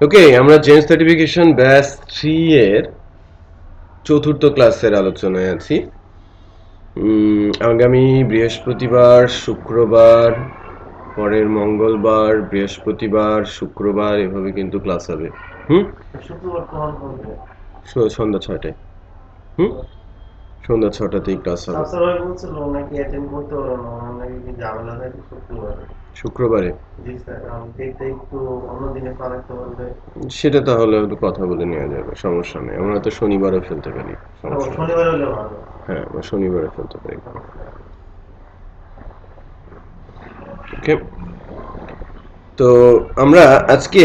ওকে, আমরা gen certification batch 3 এর চতুর্থ ক্লাসের আলোচনায় আছি। আগামী বৃহস্পতিবার, শুক্রবার, পরের মঙ্গলবার, বৃহস্পতিবার, শুক্রবার এভাবে কিন্তু ক্লাস হবে। শুক্রবার কখন হবে? সন্ধ্যা 6টায়। সন্ধ্যা 6টাতেই ক্লাস হবে। স্যার ভাই বলছিল নাকি অ্যাটেন্ড করতে পারবো না, আমার নাকি কি ঝামেলা থাকে শুক্রবারে। শুক্রবারে জি স্যার, আমি ডেটটা একটু অন্য দিনে পাঠাতে পারলে। সেটা তাহলে একটু কথা বলে নেওয়া যাবে, সমস্যা নেই। আমরা তো শনিবারও ফেলতে পারি, সমস্যা নেই। শনিবারে হলে ভালো। হ্যাঁ, আমরা শনিবারে ফেলতে পারি। ওকে, তো আমরা আজকে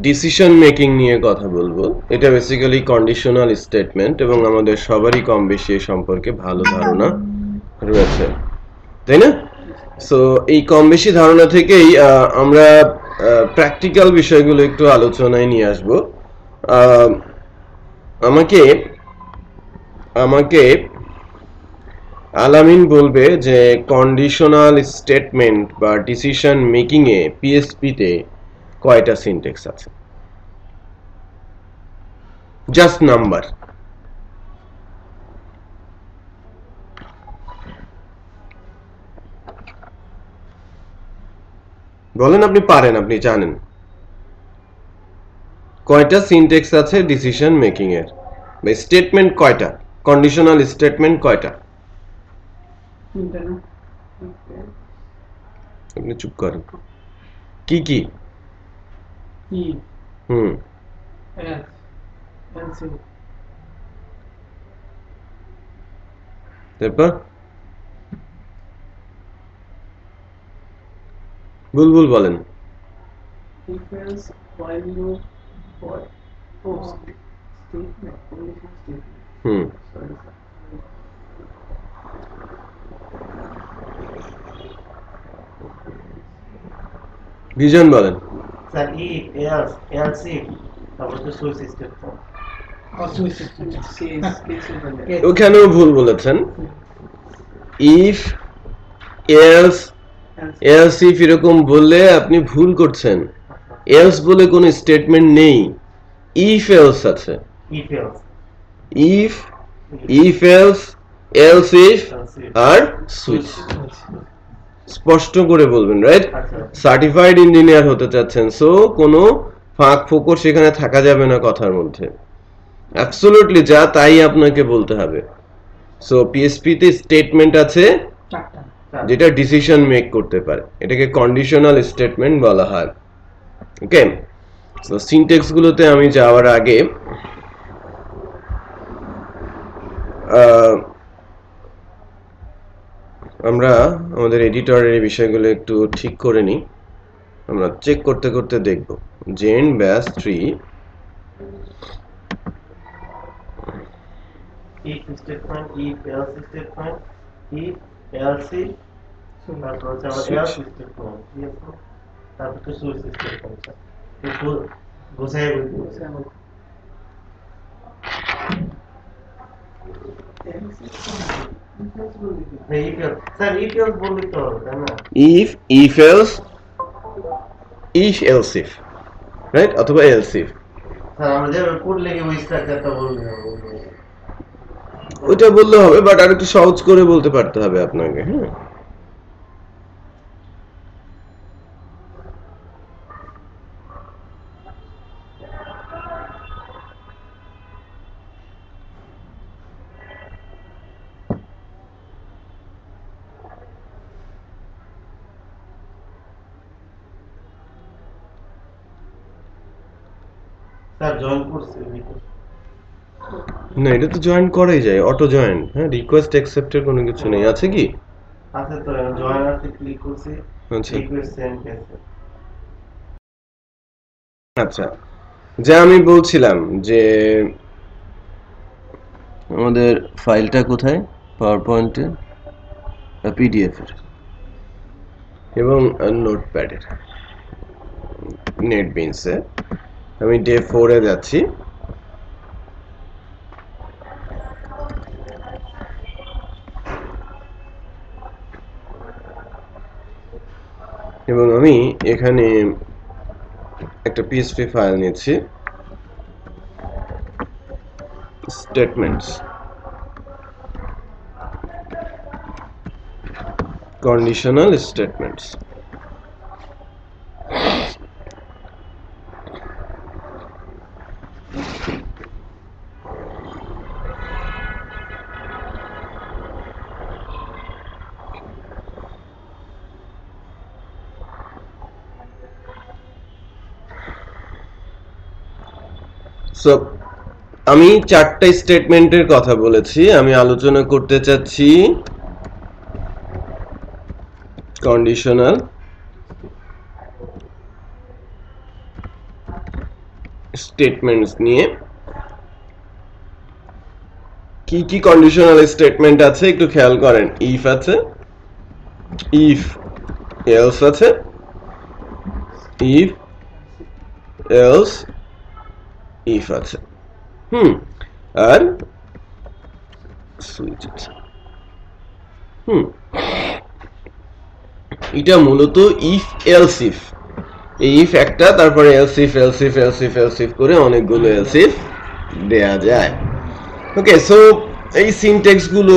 ডিসিশন মেকিং নিয়ে কথা বলবো। এটা বেসিক্যালি কন্ডিশনাল স্টেটমেন্ট এবং আমাদের সবারই কম বেশি এ সম্পর্কে ভালো ধারণা রয়েছে, তাই না? সো এই কম বেশি ধারণা থেকেই আমরা প্র্যাকটিক্যাল বিষয়গুলো একটু আলোচনায় নিয়ে আসব। আমাকে আমাকে আলামিন বলবে যে কন্ডিশনাল স্টেটমেন্ট বা ডিসিশন মেকিং এ পিএসপি তে কয়টা সিনট্যাক্স আছে, জাস্ট নাম্বার। বলেন, আপনি পারেন, আপনি জানেন কয়টা সিনট্যাক্স আছে ডিসিশন মেকিং এর, বা স্টেটমেন্ট কয়টা, কন্ডিশনাল স্টেটমেন্ট কয়টা? আপনি চুপ করেন। কি কি? হুম, তারপর বুলবুল বলেন। হুম, বিজন বলেন। Sir if else else if তারপর তো সুইচ স্টেটমেন্ট। ওখানেও ভুল বলেছেন। ইফ, এলস, এলস ইফ এরকম বললে আপনি ভুল করছেন। এলস বলে কোনো স্টেটমেন্ট নেই, ইফ এলস আছে। If else if, if else, else if আর সুইচ। স্পষ্ট করে বলবেন, রাইট? সার্টিফাইড ইঞ্জিনিয়ার হতে চাচ্ছেন, সো কোনো ফাঁক ফোকর সেখানে থাকা যাবে না কথার মধ্যে। অ্যাবসলিউটলি যা তাই আপনাকে বলতে হবে। সো পিএসপি তে স্টেটমেন্ট আছে যেটা ডিসিশন মেক করতে পারে, এটাকে কন্ডিশনাল স্টেটমেন্ট বলা হয়। ওকে, সো সিনট্যাক্স গুলোতে আমি যাওয়ার আগে আমরা আমাদের এডিটরের এই বিষয়গুলো একটু ঠিক করে নিই। আমরা চেক করতে করতে দেখব জেন ব্যাস 3 if statement, if else statement, if else if তারপর হচ্ছে আবার এলস স্টেটমেন্ট, ঠিক আছে? তারপর তো সুইচ স্টেটমেন্ট। একটু গোছাই বলতে স্যার ইফ এলস বললি তো তাই না? If, if else, if else if, right? অথবা এলস ইফ। স্যার আমরা যেভাবে করলে কি ওই স্ট্রাকচারটা বলবো? ওইটা বললে হবে, বাট আর একটু সহজ করে বলতে পারতে হবে আপনাকে। হ্যাঁ, স্যার জয়েন করছি না এটা তো জয়েন করাই যায়, অটো জয়েন। হ্যাঁ, রিকোয়েস্ট অ্যাকসেপ্টের কোনো কিছু নেই, আছে কি? আছে তো, জয়েন আছে ক্লিক করছি, আচ্ছা রিকোয়েস্ট সেন্ড গেছে। আচ্ছা, যা আমি বলছিলাম যে আমাদের ফাইলটা কোথায়, পাওয়ার পয়েন্টে, পিডিএফ এর এবং নোটপ্যাডের, নেটবিনসে। আমি ডে 4 এ যাচ্ছি। এবং আমি এখানে একটা পিএসপি ফাইল নিচ্ছি statements conditional statements so আমি চারটা স্টেটমেন্টের কথা বলেছি আমি আলোচনা করতে চাচ্ছি কন্ডিশনাল স্টেটমেন্টস নিয়ে কি কি কন্ডিশনাল স্টেটমেন্ট আছে একটু খেয়াল করেন ইফ আছে ইফ এলস আছে ইফ এলস ইফ আছে আর সুইচ আছে এটা মূলত ইফ এলস ইফ এই ইফ একটা তারপরে else if else if else if else if করে অনেকগুলো এলস ইফ দেয়া যায় ওকে সো এই সিনট্যাক্স গুলো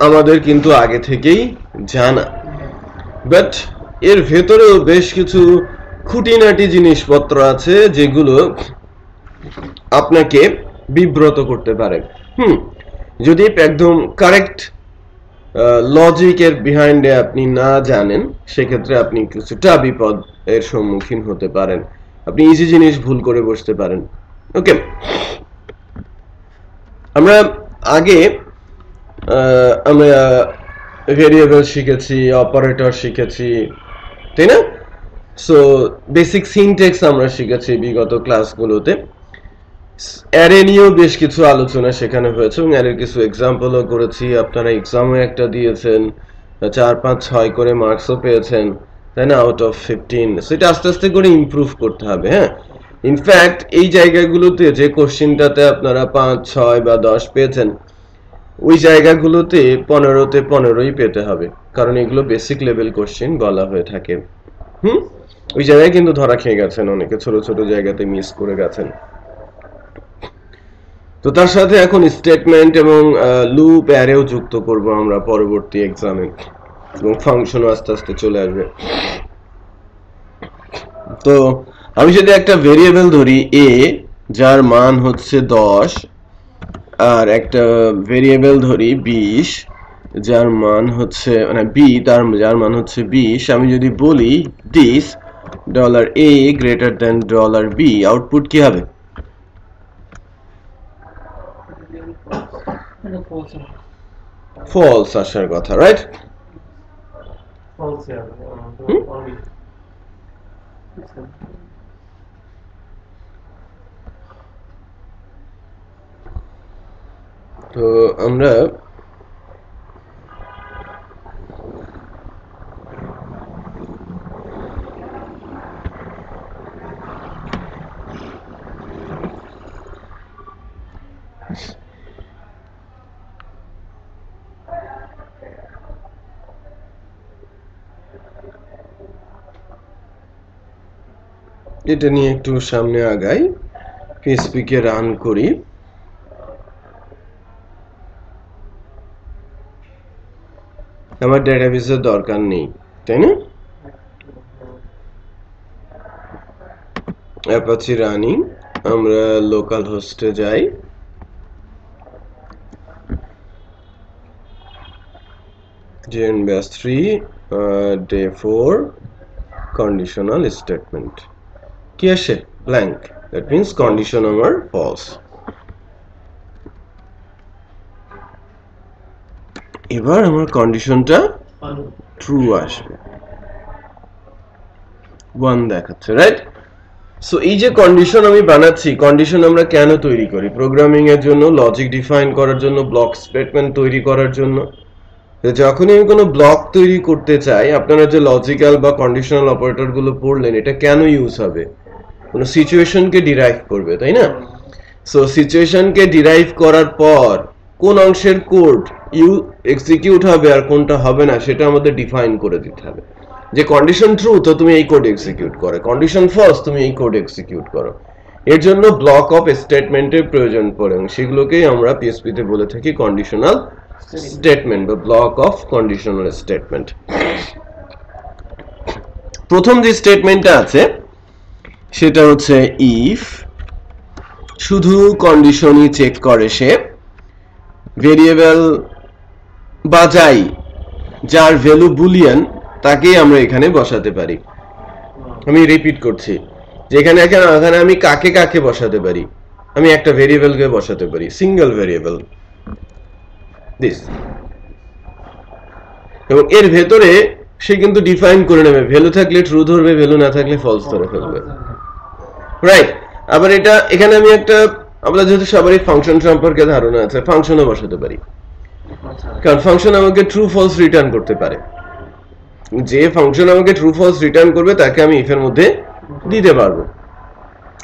আমাদের কিন্তু আগে থেকেই জানা বাট এর ভেতরেও বেশ কিছু খুঁটিনাটি জিনিসপত্র আছে যেগুলো আপনাকে বিব্রত করতে পারে যদি একদম কারেক্ট লজিকের বিহাইন্ডে আপনি না জানেন সেক্ষেত্রে আপনি কিছুটা বিপদ এর সম্মুখীন হতে পারেন আপনি ইজি জিনিস ভুল করে বসতে পারেন ওকে আমরা আগে আমরা ভেরিয়েবল শিখেছি অপারেটর শিখেছি তাই না সো বেসিক সিনট্যাক্স আমরা শিখেছি বিগত ক্লাসগুলোতে অ্যারে নিয়েও বেশ কিছু আলোচনা সেখানে হয়েছে এবং অ্যারের কিছু এক্সাম্পলও করেছি আপনারা এক্সামে একটা দিয়েছেন 4 5 6 করে মার্কসও পেয়েছেন তাই না আউট অফ 15 সেটা আস্তে আস্তে করে ইমপ্রুভ করতে হবে হ্যাঁ ইনফ্যাক্ট এই জায়গাগুলোতে যে কোশ্চেনটাতে আপনারা 5 6 বা 10 পেয়েছেন ওই জায়গাগুলোতে 15তে 15ই পেতে হবে কারণ এগুলো বেসিক লেভেল কোশ্চেন বলা হয়ে থাকে ওই জায়গায় কিন্তু ধরা খেয়ে গেছেন অনেকে ছোট ছোট জায়গাতে মিস করে গেছেন তো তার সাথে এখন স্টেটমেন্ট এবং লুপ অ্যারেও যুক্ত করব আমরা পরবর্তী এক্সামে এবং ফাংশনও আস্তে আস্তে চলে আসবে তো আমি যদি একটা ভেরিয়েবল ধরি a যার মান হচ্ছে 10 আর একটা ভেরিয়েবল ধরি 20 যার মান হচ্ছে মানে b যার মান হচ্ছে 20 আমি যদি বলি this $a greater than $b output কি হবে false আসার কথা রাইট false তো আমরা এটা নিয়ে একটু সামনে আগাই পিএসপি কে রান করি আমার ডেটাবেসের দরকার নেই তাই না অ্যাপাচি রানিং আমরা লোকাল হোস্টে যাই JNBase 3 day 4 conditional statement কি আসে blank that means condition আমার false এবার আমার কন্ডিশনটা ট্রু আসবে 1 দেখাচ্ছে রাইট সো এই যে কন্ডিশন আমি বানাচ্ছি কন্ডিশন আমরা কেন তৈরি করি প্রোগ্রামিং এর জন্য লজিক ডিফাইন করার জন্য ব্লক স্টেটমেন্ট তৈরি করার জন্য যখনই আমি কোনো ব্লক তৈরি করতে চাই আপনারা যে লজিক্যাল বা কন্ডিশনাল অপারেটর গুলো পড়লেন এটা কেন ইউজ হবে কোনো সিচুয়েশনকে ডিরাইভ করবে তাই না সো সিচুয়েশনকে ডিরাইভ করার পর কোন অংশের কোড এক্সিকিউট হবে আর কোনটা হবে না সেটা আমাদের ডিফাইন করে দিতে হবে যে কন্ডিশন ট্রু তো তুমি এই কোড এক্সিকিউট করো, কন্ডিশন ফলস তুমি এই কোড এক্সিকিউট করো। এর জন্য ব্লক অফ স্টেটমেন্টের প্রয়োজন পড়ে, এবং সেগুলোকেই আমরা পিএসপি তে বলে থাকি কন্ডিশনাল স্টেটমেন্ট বা ব্লক অফ কন্ডিশনাল স্টেটমেন্ট। প্রথম যে স্টেটমেন্টটা আছে সেটা হচ্ছে ইফ, শুধু কন্ডিশনই চেক করে সে, ভেরিয়েবল বা যার ভ্যালু বুলিয়ান তাকেই আমরা এখানে বসাতে পারি। আমি রিপিট করছি, যেখানে এখানে আমি কাকে কাকে বসাতে পারি, আমি একটা ভেরিয়েবলকে বসাতে পারি, সিঙ্গেল ভেরিয়েবল দিস, এবং এর ভেতরে সে কিন্তু ডিফাইন করে নেবে, ভ্যালু থাকলে ট্রু ধরবে, ভ্যালু না থাকলে ফলস ধরে ফেলবে, রাইট। আবার এটা এখানে আমি একটা, আমরা যেহেতু সবারই ফাংশন সম্পর্কে ধারণা আছে, ফাংশনও বসাতে পারি, কারণ ফাংশন আমাকে ট্রু ফলস রিটার্ন করতে পারে। যে ফাংশন আমাকে ট্রু ফলস রিটার্ন করবে তাকে আমি ইফ এর মধ্যে দিতে পারবো,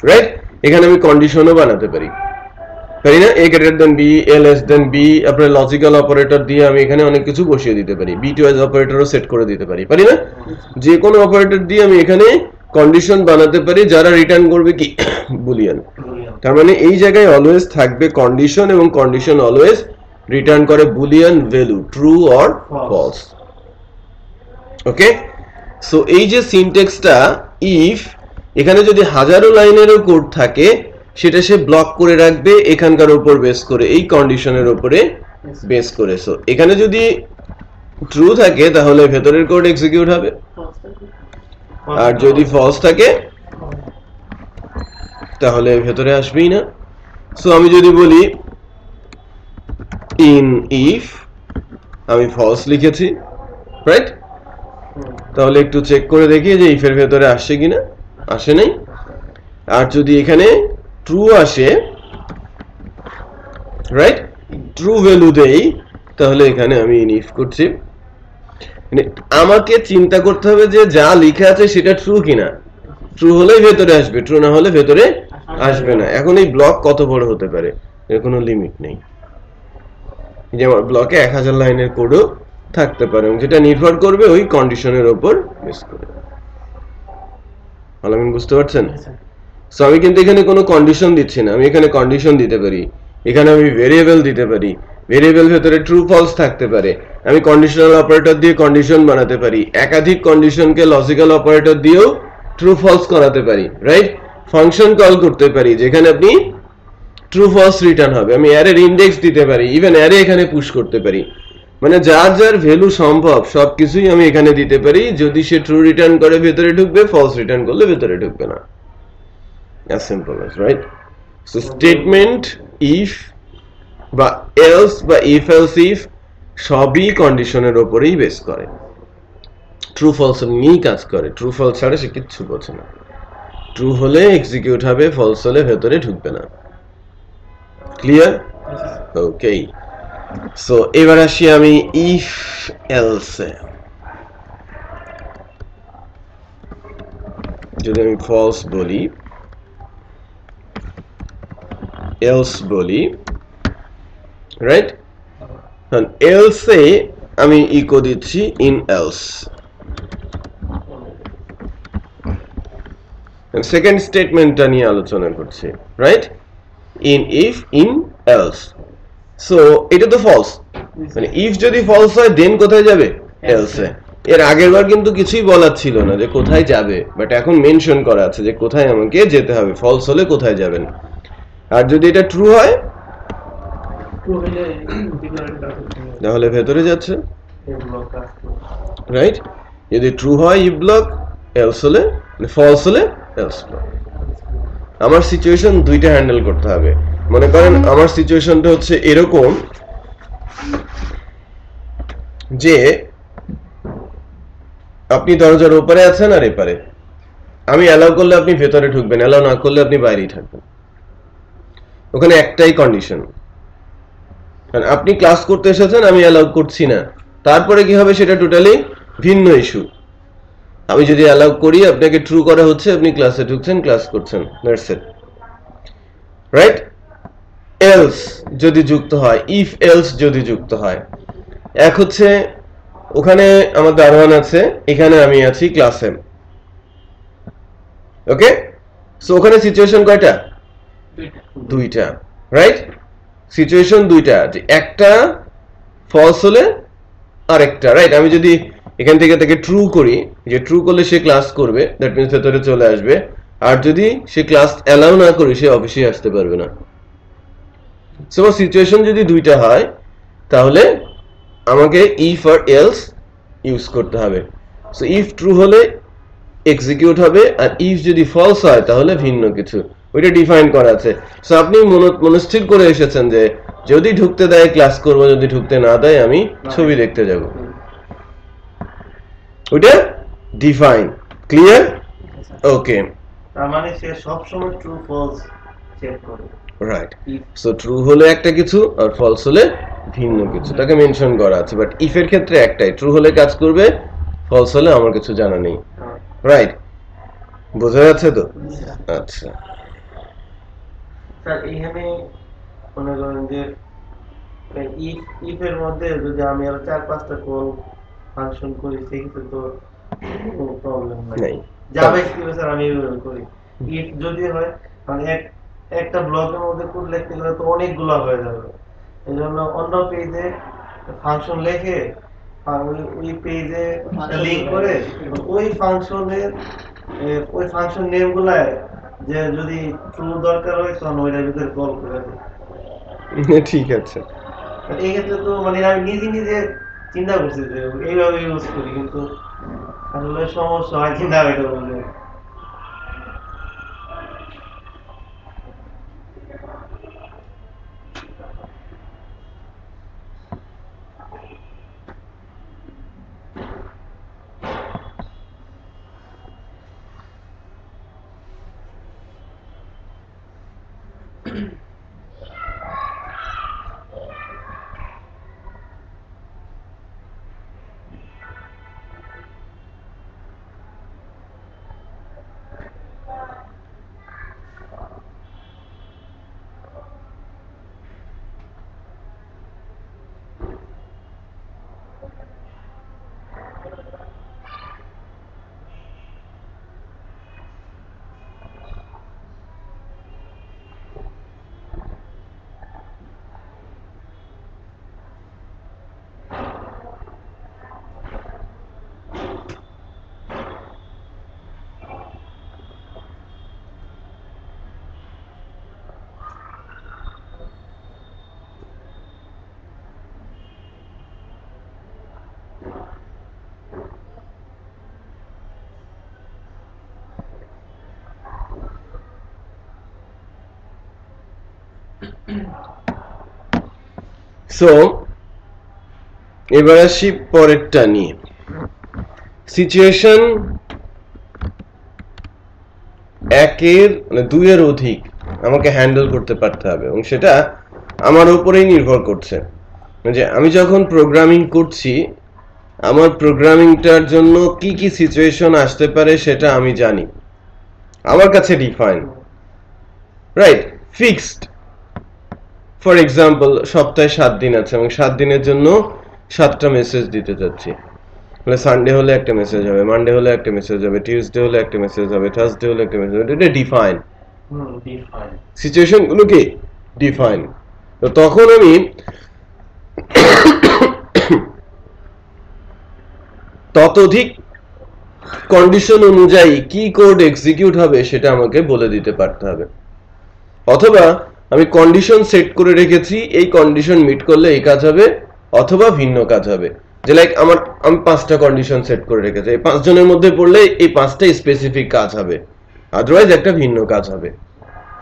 রাইট। এখানে আমি কন্ডিশনও বানাতে পারি, তাই না? a greater than b, a less than b, আপনার লজিক্যাল অপারেটর দিয়ে আমি এখানে অনেক কিছু বসিয়ে দিতে পারি, বিটওয়াইজ অপারেটরও সেট করে দিতে পারি, পারি না? যে কোনো অপারেটর দিয়ে আমি এখানে কন্ডিশন বানাতে পারি যারা রিটার্ন করবে কি বুলিয়ান। তার মানে এই জায়গায় অলওয়েজ থাকবে কন্ডিশন, এবং কন্ডিশন অলওয়েজ রিটার্ন করে boolean value, true or false. Okay, so এই যে সিনট্যাক্সটা ইফ, এখানে যদি হাজারো লাইনেরও কোড থাকে সেটা সে ব্লক করে রাখবে এখানকার উপর বেস করে, এই কন্ডিশনের উপরে বেস করে। সো এখানে যদি ট্রু থাকে তাহলে ভেতরের কোড এক্সিকিউট হবে, আর যদি ফলস থাকে তাহলে ভেতরে আসবেই না। সো আমি যদি বলি ইন ইফ, আমি ফলস লিখেছি, রাইট, তাহলে একটু চেক করে দেখি যে ইফের ভেতরে আসছে কিনা, আসে নাই। আর যদি এখানে ট্রু আসে, রাইট, ট্রু ভ্যালু দেই, তাহলে এখানে আমি ইন ইফ করছি। আমাকে চিন্তা করতে হবে যে যা লেখা আছে সেটা ট্রু কিনা, ট্রু হলেই ভেতরে আসবে, ট্রু না হলে ভেতরে আসবে না। এখন এই ব্লক কত বড় হতে পারে, এর কোনো লিমিট নেই, যেমন ব্লকে 1000 লাইনের কোডও থাকতে পারে, এবং যেটা নির্ভর করবে ওই কন্ডিশনের উপর বেস করে। ভালো বুঝতে পারছেন? সো আমি কিন্তু এখানে কোনো কন্ডিশন দিচ্ছি না, আমি এখানে কন্ডিশন দিতে পারি, এখানে আমি ভেরিয়েবল দিতে পারি, ভেরিয়েবল ভেতরে ট্রু ফলস থাকতে পারে, আমি কন্ডিশনাল অপারেটর দিয়ে কন্ডিশন বানাতে পারি, একাধিক কন্ডিশনকে লজিক্যাল অপারেটর দিয়েও ট্রু ফলস করাতে পারি, রাইট। ফাংশন কল করতে পারি যেখানে আপনি ট্রু ফলস রিটার্ন হবে, আমি অ্যারের ইনডেক্স দিতে পারি, ইভেন অ্যারে এখানে পুশ করতে পারি, মানে যার যার ভ্যালু সম্ভব সবকিছুই আমি এখানে দিতে পারি। যদি সে ট্রু রিটার্ন করে ভেতরে ঢুকবে, ফলস রিটার্ন করলে ভেতরে ঢুকবে না, as simple as, right? So statement if বা else বা if else if সবই কন্ডিশনের উপরেই বেস করে, ট্রু ফলস নিয়েই কাজ করে, ট্রু ফলস ছাড়া সে কিচ্ছু বোঝে না। ট্রু হলে এক্সিকিউট হবে, ফলস হলে ভেতরে ঢুকবে না। ক্লিয়ার? ওকে, সো এবার আসি আমি ইফ এলসে। যদি আমি ফলস বলি, এলস বলি, রাইট, এলসে আমি ইকো দিচ্ছি ইন এলস। সেকেন্ড স্টেটমেন্টটা নিয়ে আলোচনা করছি, right, in if in else. So এটা তো ফলস, মানে ইফ যদি ফলস হয় দেন কোথায় যাবে, এলসে। এর আগের বার কিন্তু কিছুই বলার ছিল না যে কোথায় যাবে, বাট এখন মেনশন করা আছে যে কোথায় আমাকে যেতে হবে, ফলস হলে কোথায় যাবেন। আর যদি এটা ট্রু হয় তাহলে ভেতরে যাচ্ছে, রাইট। যদি ট্রু হয় ইফ ব্লক, এলস হলে ফলস হলে এলস ব্লক। আমার সিচুয়েশন দুইটা হ্যান্ডেল করতে হবে। মনে করেন আমার সিচুয়েশনটা হচ্ছে এরকম যে আপনি দরজার উপরে আছেন আর এপারে, আমি অ্যালাউ করলে আপনি ভেতরে ঢুকবেন, অ্যালাউ না করলে আপনি বাইরেই থাকবেন। ওখানে একটাই কন্ডিশন, কারণ আপনি ক্লাস করতে এসেছেন, আমি অ্যালাউ করছি না, তারপরে কি হবে সেটা টোটালি ভিন্ন ইস্যু। আমি যদি অ্যালাউ করি, আপনাকে ট্রু করা হচ্ছে, আপনি ক্লাসে ঢুকছেন, ক্লাস করছেন, দ্যাটস ইট, রাইট। এলস যদি যুক্ত হয়, ইফ এলস যদি যুক্ত হয়, এক হচ্ছে ওখানে আমার দারোয়ান আছে, এখানে আমি আছি ক্লাসে। ওকে, সো ওখানে সিচুয়েশন কয়টা? দুইটা, রাইট? সিচুয়েশন দুইটা, যে একটা ফলস হলে আরেকটা, রাইট? আমি যদি এখান থেকে ট্রু করি, যে ট্রু করলে সে ক্লাস করবে, দ্যাট মিন্স ভেতরে চলে আসবে, আর যদি সে ক্লাস অ্যালাউ না করি সে অফিসে আসতে পারবে না। সো সিচুয়েশন যদি দুইটা হয় তাহলে আমাকে ইফ আর এলস ইউজ করতে হবে। সো ইফ ট্রু হলে এক্সিকিউট হবে, আর ইফ যদি ফলস হয় তাহলে ভিন্ন কিছু, ওইটা ডিফাইন করা আছে। সো আপনি মনস্থির করে এসেছেন যে যদি ঢুকতে দেয় ক্লাস করব, যদি ঢুকতে না দেয় আমি ছবি দেখতে যাব, ওইটা ডিফাইন। ক্লিয়ার? ওকে, তার মানে সে সব সময় ট্রু ফলস চেক করে, রাইট? সো ট্রু হলে একটা কিছু আর ফলস হলে ভিন্ন কিছু, তাকে মেনশন করা আছে। বাট ইফ এর ক্ষেত্রে একটাই, ট্রু হলে কাজ করবে, ফলস হলে আমার কিছু জানা নেই, রাইট? বোঝা যাচ্ছে তো? আচ্ছা স্যার এখানে মনে করেন যে ইফ এর মধ্যে যদি আমি আরো 4-5টা কল ফাংশন করি সেক্ষেত্রে তো কোনো প্রবলেম নাই। জাভা স্ক্রিপ্টে স্যার আমি এইভাবে করি। ইফ যদি হয় মানে একটা ব্লকের মধ্যে কোড লিখতে গেলে তো অনেকগুলো হয়ে যাবে, এই জন্য অন্য পেজে ফাংশন লিখে ওই পেজে লিংক করে ওই ফাংশন নেম গুলা যে যদি ট্রু দরকার হয় তখন ওইটার ভিতরে কল করে দেয়। ঠিক আছে। এই ক্ষেত্রে তো মানে আমি নিজে চিন্তা করছি যে এইভাবে ইউজ করি, কিন্তু আসলে সমস্যা হয় কিনা এটা বললে। সো এবার আসি পরেরটা নিয়ে। সিচুয়েশন একের মানে দুইয়ের অধিক আমাকে হ্যান্ডেল করতে পারতে হবে, এবং সেটা আমার উপরেই নির্ভর করছে। যে আমি যখন প্রোগ্রামিং করছি, আমার প্রোগ্রামিংটার জন্য কি কি সিচুয়েশন আসতে পারে সেটা আমি জানি, আমার কাছে define, right? Fixed. For example সপ্তাহে 7 দিন আছে এবং 7 দিনের জন্য 7টা মেসেজ দিতে যাচ্ছি। মানে সানডে হলে একটা মেসেজ হবে, মানডে হলে একটা মেসেজ হবে, টিউসডে হলে একটা মেসেজ হবে, থার্সডে হলে একটা মেসেজ হবে। এটা ডিফাইন, সিচুয়েশন গুলো কি ডিফাইন। তো তখন আমি ততোধিক কন্ডিশন অনুযায়ী কি কোড এক্সিকিউট হবে সেটা আমাকে বলে দিতে পারতে হবে। অথবা আমি কন্ডিশন সেট করে রেখেছি, এই কন্ডিশন মিট করলে এই কাজ হবে অথবা ভিন্ন কাজ হবে। যে লাইক আমি 5টা কন্ডিশন সেট করে রেখেছি, এই 5 জনের মধ্যে পড়লে এই 5টা স্পেসিফিক কাজ হবে, আদারওয়াইজ একটা ভিন্ন কাজ হবে।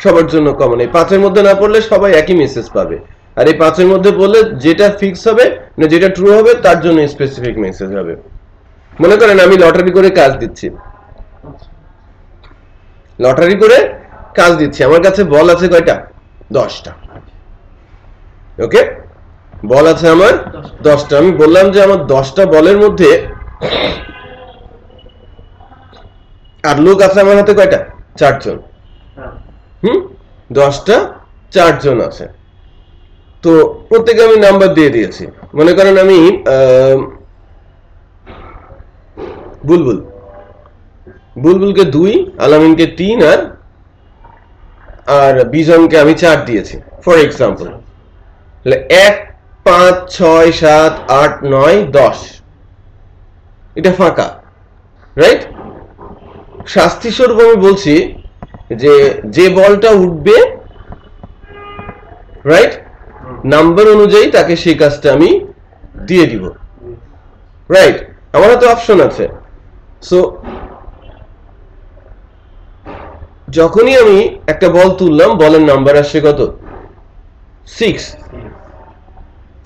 সবার জন্য কমন, এই 5 এর মধ্যে না পড়লে সবাই একই মেসেজ পাবে, আর এই 5 এর মধ্যে পড়লে যেটা ফিক্স হবে না যেটা ট্রু হবে তার জন্য স্পেসিফিক মেসেজ হবে। মনে করেন আমি লটারি করে কাজ দিচ্ছি, আমার কাছে বল আছে কয়টা? 10টা। ওকে, বল আছে আমার 10টা। আমি বললাম যে আমার 10টা বলের মধ্যে আর লোক আছে আমার হাতে কয়টা? 4 জন। 10টা 4 জন আছে। তো প্রত্যেকে আমি নাম্বার দিয়ে দিয়েছি। মনে করেন আমি বুলবুল, বুলবুলকে 2, আলামিনকে 3 আর বিজনকে আমি 4 দিয়েছি ফর এক্সাম্পল। তাহলে 1 5 6 7 8 9 10 এটা ফাঁকা, রাইট? শাস্তি স্বরূপ আমি বলছি যে বলটা উঠবে, রাইট, নাম্বার অনুযায়ী তাকে সেই কাজটা আমি দিয়ে দিব, রাইট? আমার হাতে অপশন আছে। সো যখনই আমি একটা বল তুললাম, বলের নাম্বার আসছে কত? 6।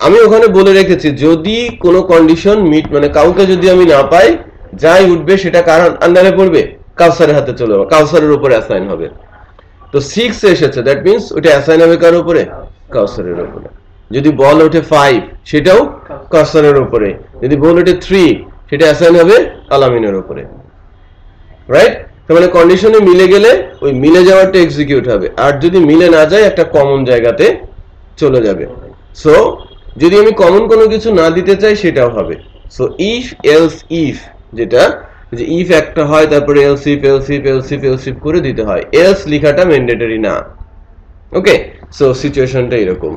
আমি ওখানে বলে রেখেছি যদি কোনো কন্ডিশন মিট, মানে কাউকে যদি আমি না পাই, যাই উঠবে সেটা কার আন্ডারে পড়বে? কাউসারের হাতে চলে যাবে, কাউসারের উপরে অ্যাসাইন হবে। তো 6 এসেছে, দ্যাট মিন্স ওটা অ্যাসাইন হবে কার উপরে? কাউসারের উপরে। যদি বল ওঠে 5, সেটাও কাউসারের উপরে। যদি বল ওঠে 3, সেটা অ্যাসাইন হবে আলামিনের উপরে, রাইট? তার মানে কন্ডিশনে মিলে গেলে ওই মিলে যাওয়ারটা এক্সিকিউট হবে, আর যদি মিলে না যায় একটা কমন জায়গাতে চলে যাবে। সো যদি আমি কমন কোনো কিছু না দিতে চাই সেটাও হবে। সো ইফ এলস ইফ, যেটা যে ইফ একটা হয় তারপরে else if else if else if else if করে দিতে হয়, এলস লেখাটা ম্যান্ডেটরি না। ওকে, সো সিচুয়েশনটা এরকম।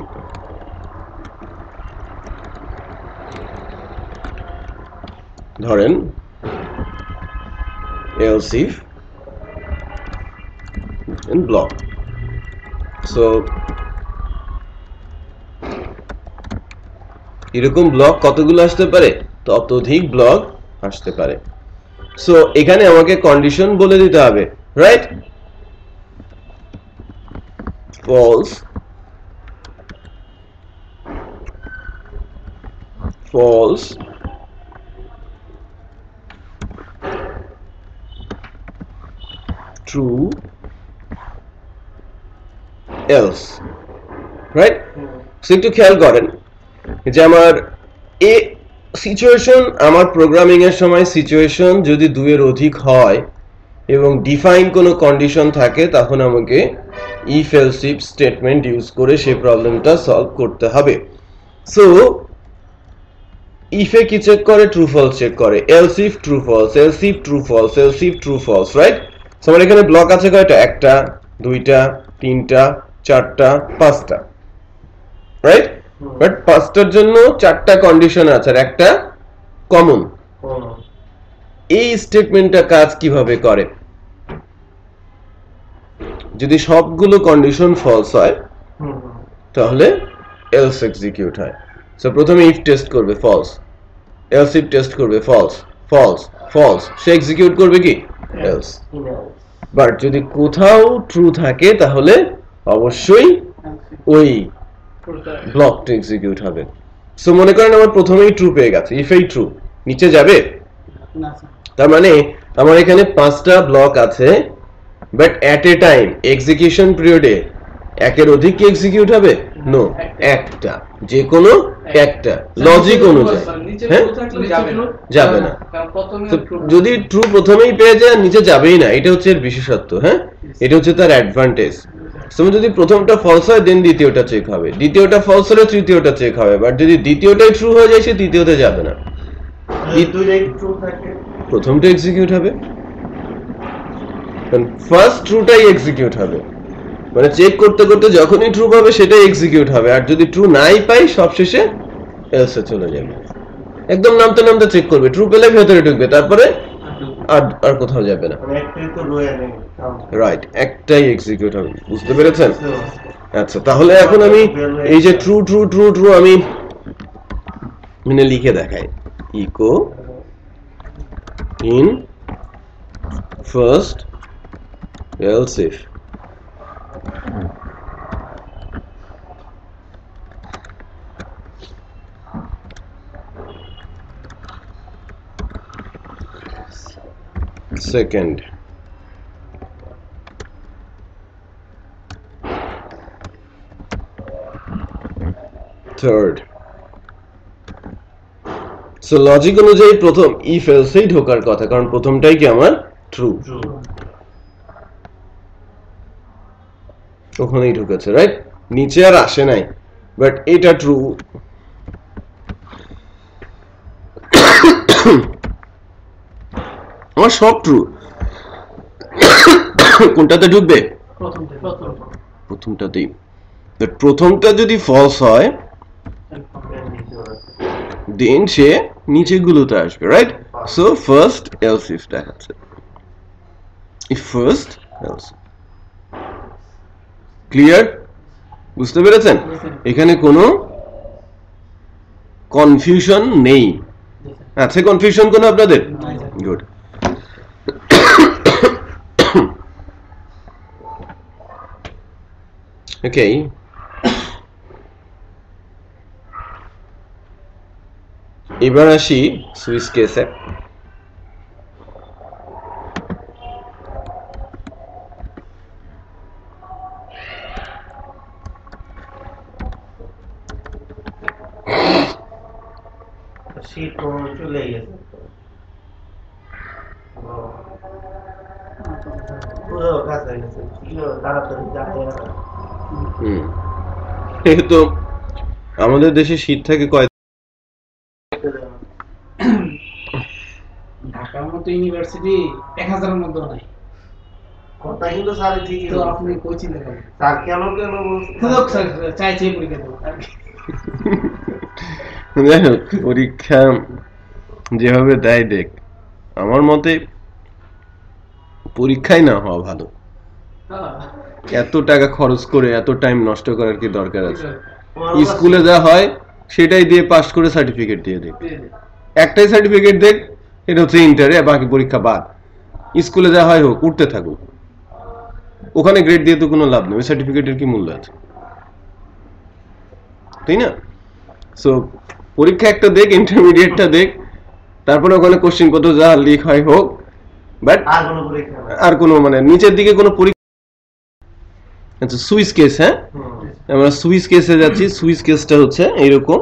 ধরেন এলস ইফ ব্লক। সো এরকম ব্লক কতগুলো আসতে পারে? ততোধিক ব্লক আসতে পারে। সো এখানে আমাকে কন্ডিশন বলে দিতে হবে, right? false, false, true, else, right? So একটু খেয়াল করেন যে আমার এ সিচুয়েশন, আমার প্রোগ্রামিং এর সময় সিচুয়েশন যদি 2 এর অধিক হয় এবং ডিফাইন কোনো কন্ডিশন থাকে, তখন আমাকে if else if statement use করে সেই প্রবলেমটা সলভ করতে হবে। সো ইফে কি চেক করে? ট্রু ফলস চেক করে। Else if true false, else if true false, else if true false, right? So আমার এখানে ব্লক আছে কয়টা? 1টা 2টা 3টা 4টা 5টা, রাইট? বাট 5টার জন্য 4টা কন্ডিশন আছে আর একটা কমন। এই স্টেটমেন্টটা কাজ কিভাবে করে? যদি সবগুলো কন্ডিশন ফলস হয় তাহলে এলস এক্সিকিউট হয়। সো প্রথমে ইফ টেস্ট করবে ফলস, এলস ইফ টেস্ট করবে ফলস, ফলস, ফলস, সে এক্সিকিউট করবে কি? এলস। বাট যদি কোথাও ট্রু থাকে তাহলে অবশ্যই ওই ব্লকটা এক্সিকিউট হবে। সো মনে করেন আমার প্রথমেই ট্রু পেয়ে গেছে, ইফেই ট্রু, নিচে যাবে না। তার মানে আমার এখানে 5টা ব্লক আছে, but at A time execution পিরিয়ডে একের অধিক কি এক্সিকিউট হবে? নো, একটা, যে কোনো একটা লজিক অনুযায়ী, হ্যাঁ, যাবে না। যদি ট্রু প্রথমেই পেয়ে যায় নিচে যাবেই না, এটা হচ্ছে এর বিশেষত্ব, হ্যাঁ, এটা হচ্ছে তার অ্যাডভান্টেজ। যদি প্রথমটা ফলস হয় দেন দ্বিতীয়টা চেক হবে, দ্বিতীয়টা ফলস হলে তৃতীয়টা চেক হবে, বাট যদি দ্বিতীয়টাই ট্রু হয়ে যায় সে তৃতীয়তে যাবে না, প্রথমটা এক্সিকিউট হবে, ফার্স্ট ট্রুটাই এক্সিকিউট হবে। মানে চেক করতে করতে যখনই ট্রু পাবে সেটাই এক্সিকিউট হবে, আর যদি ট্রু নাই পাই সবশেষে এলসে চলে যাবে। একদম নামতে নামতে চেক করবে, ট্রু পেলে ভেতরে ঢুকবে, তারপরে আর কোথাও যাবে না, রাইট? একটাই এক্সিকিউট হবে। বুঝতে পেরেছেন? আচ্ছা, তাহলে এখন আমি এই যে ট্রু ট্রু ট্রু ট্রু আমি মানে লিখে দেখাই, echo in first else if, second, third। So logic অনুযায়ী প্রথম ইফ এলসেই ঢোকার কথা, কারণ প্রথমটাই কি আমার ট্রু, ওখানেই ঢুকেছে, রাইট? নিচে আর আসে নাই, বাট এটা ট্রু। আমার সব ট্রু। কোনটাতে ঢুকবে? প্রথমটাতেই। প্রথমটা যদি ফলস হয় দেন সে নিচেগুলোতে আসবে, right? So first else if দেখাচ্ছে, ফার্স্ট এলস। ক্লিয়ার? বুঝতে পেরেছেন? এখানে কোনো কনফিউশন নেই। আছে কনফিউশন কোনো আপনাদের? গুড। ওকে, এবার আসি সুইচ কেসে। শীত চলে গেছে, পুরো কাছে গেছে, তাড়াতাড়ি যায়। তো আমাদের দেশে শীত থাকে কয়? ঢাকার মতো ইউনিভার্সিটি 1000-এর মধ্যে নাই। কথা কিন্তু স্যার ঠিকই তো আপনি কোচিং দেখাবেন স্যার, কেন বলছেন? লোক স্যার চাইছে পরীক্ষা দেবো। পরীক্ষা যেভাবে দেয় দেখ, আমার মতে পরীক্ষাই না হওয়া ভালো। এত টাকা খরচ করে এত টাইম নষ্ট করার কি দরকার আছে? স্কুলে যা হয় সেটাই দিয়ে পাস করে সার্টিফিকেট দিয়ে দেখ। একটাই সার্টিফিকেট দেখ, এটা হচ্ছে ইন্টারে, বাকি পরীক্ষা বাদ। স্কুলে যা হয় হোক, উঠতে থাকুক। ওখানে গ্রেড দিয়ে তো কোনো লাভ নেই, ওই সার্টিফিকেটের কি মূল্য আছে, তাই না? সো পরীক্ষা একটা দেখ, ইন্টারমিডিয়েটটা দেখ, তারপরে ওখানে কোশ্চেন পত্র যা লিক হয় হোক, বাট আর কোনো মানে নিচের দিকে কোনো পরীক্ষা। আচ্ছা, সুইচ কেস। হ্যাঁ, আমরা সুইচ কেসে যাচ্ছি। সুইচ কেসটা হচ্ছে এইরকম।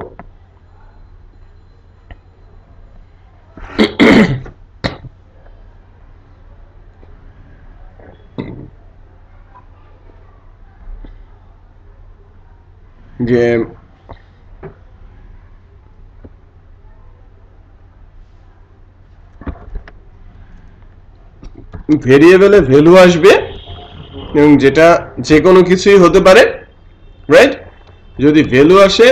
যে ভেরিয়েবলে ভ্যালু আসবে এবং যেটা যে কোনো কিছুই হতে পারে, রাইট? যদি ভ্যালু আসে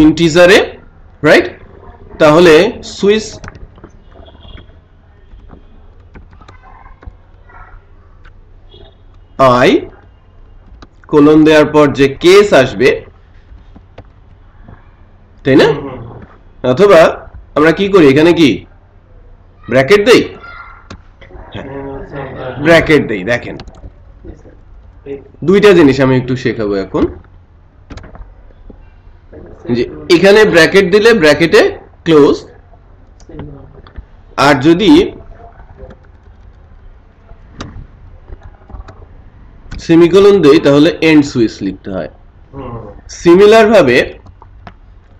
ইন্টিজারে, রাইট, তাহলে সুইচ আই কোলন দেওয়ার পর যে কেস আসবে, তাই না? অথবা আমরা কি করি, এখানে কি ব্র্যাকেট দেই? ব্র্যাকেট দেই। দেখেন, দুইটা জিনিস আমি একটু শেখাবো এখন। যে এখানে ব্র্যাকেট দিলে ব্র্যাকেটে ক্লোজ, আর যদি সেমিকোলন দেই তাহলে এন্ড সুইচ লিখতে হয়। সিমিলার ভাবে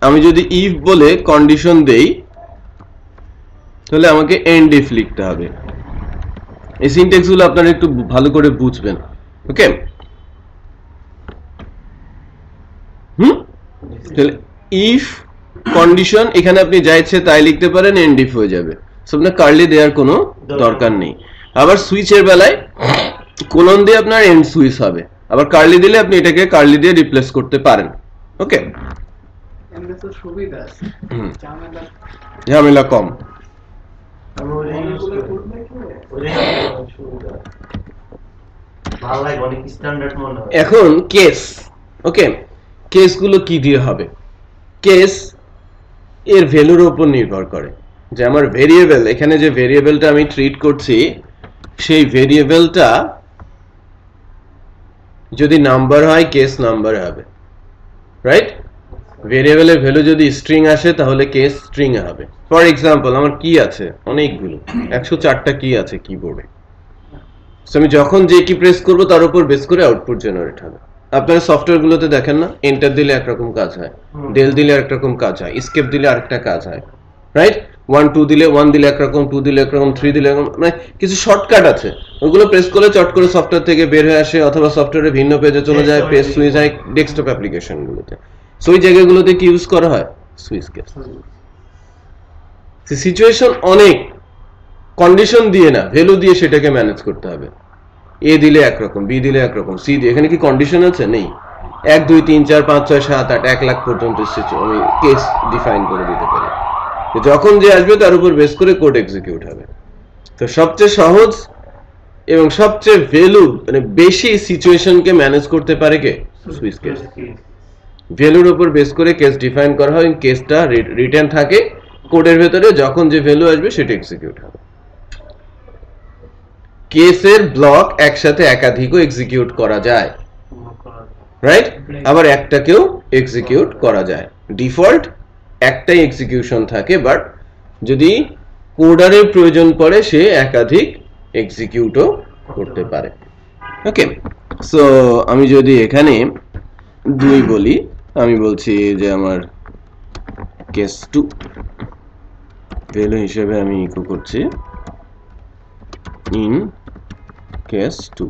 আমি যদি ইফ বলে কন্ডিশন দেই তাহলে আমাকে এন্ড ইফ লিখতে হবে। এই সিনট্যাক্স গুলো আপনারা একটু ভালো করে বুঝবেন। ওকে, তাহলে ইফ কন্ডিশন, এখানে আপনি যা ইচ্ছে তাই লিখতে পারেন, এন্ড ইফ হয়ে যাবে। সো আপনার কার্লি দেওয়ার কোনো দরকার নেই। আবার সুইচের বেলায় কোলন দিয়ে আপনার এন্ড সুইচ হবে, আবার কার্লি দিলে আপনি এটাকে কার্লি দিয়ে রিপ্লেস করতে পারেন। ওকে, ঝামেলা কম। এখন কেস। ওকে, কেসগুলো কি দিয়ে হবে? কেস এর ভ্যালুর উপর নির্ভর করে যে আমার ভেরিয়েবল, এখানে যে ভেরিয়েবলটা আমি ট্রিট করছি সেই ভেরিয়েবলটা যদি নাম্বার হয় কেস নাম্বার হবে, রাইট? ভেরিয়েবলের ভ্যালু যদি স্ট্রিং আসে তাহলে কেস স্ট্রিং এ হবে। ফর এক্সাম্পল, আমার কি আছে অনেকগুলো, 104টা কি আছে কিবোর্ডে। সো আমি যখন যে কি প্রেস করব তার উপর বেস করে আউটপুট জেনারেট হবে। আপনারা সফটওয়্যার গুলোতে দেখেন না, এন্টার দিলে একরকম কাজ হয়, ডেল দিলে আরেকরকম কাজ হয়, এসকেপ দিলে আরেকটা কাজ হয়, রাইট? 1 2 দিলে 1 দিলে একরকম, 2 দিলে একরকম, 3 দিলে একরকম, মানে কিছু শর্টকাট আছে, ওগুলো প্রেস করলে চট করে সফটওয়্যার থেকে বের হয়ে আসে, অথবা সফটওয়্যারে ভিন্ন পেজে চলে যায়, পেজ সুইচ যায় ডেস্কটপ অ্যাপ্লিকেশন গুলোতে। সো ওই জায়গাগুলোতে কি ইউজ করা হয়? Switch case. সিচুয়েশন অনেক কন্ডিশন দিয়ে না, ভ্যালু দিয়ে সেটাকে ম্যানেজ করতে হবে। এ দিলে একরকম, বি দিলে একরকম, সি দিয়ে, এখানে কি কন্ডিশন আছে? নেই। 1 2 3 4 5 6 7 8 1 লাখ পর্যন্ত আমি কেস ডিফাইন করে দিতে পারি। যখন যে আসবে তার উপর বেস করে কোড এক্সিকিউট হবে। তো সবচেয়ে সহজ এবং সবচেয়ে ভ্যালু মানে বেশি সিচুয়েশনকে ম্যানেজ করতে পারে কে? Switch case. ভ্যালুর উপর বেস করে কেস ডিফাইন করা হয়, কেসটা রিটার্ন থাকে কোডের ভেতরে, যখন যে ভ্যালু আসবে সেটা এক্সিকিউট হবে। কেসের ব্লক একসাথে একাধিকও এক্সিকিউট করা যায়, রাইট? আবার একটাকেও এক্সিকিউট করা যায়। ডিফল্ট একটাই এক্সিকিউশন থাকে, বাট যদি কোডারের প্রয়োজন পড়ে সে একাধিক এক্সিকিউটও করতে পারে। ওকে, সো আমি যদি এখানে 2 বলি, আমি বলছি যে আমার কেস 2 ভ্যালু হিসেবে আমি ইকো করছি ইন কেস 2।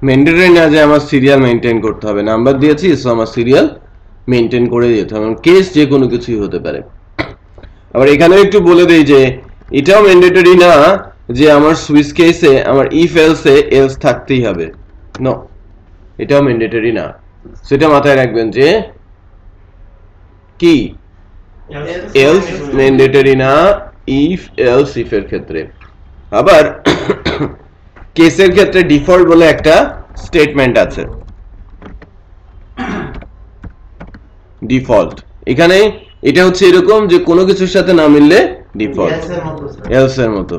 ম্যান্ডেটরি না যে আমার সিরিয়াল মেইনটেইন করতে হবে, নাম্বার দিয়েছি সো আমার সিরিয়াল মেইনটেইন করে দিতে হবে। কেস যে কোনো কিছুই হতে পারে। আবার এখানে একটু বলে দেই যে এটাও ম্যান্ডেটরি না যে আমার সুইচ কেসে আমার ইফ এলসে এলস থাকতেই হবে, নো, এটাও ম্যান্ডেটরি না। সেটা মাথায় রাখবেন যে কি এলস ম্যান্ডেটরি না ইফ এলস ইফ এর ক্ষেত্রে। আবার কেসের ক্ষেত্রে ডিফল্ট বলে একটা স্টেটমেন্ট আছে, ডিফল্ট। এখানে এটা হচ্ছে এরকম যে কোনো কিছুর সাথে না মিললে ডিফল্ট, এলস এর মতো।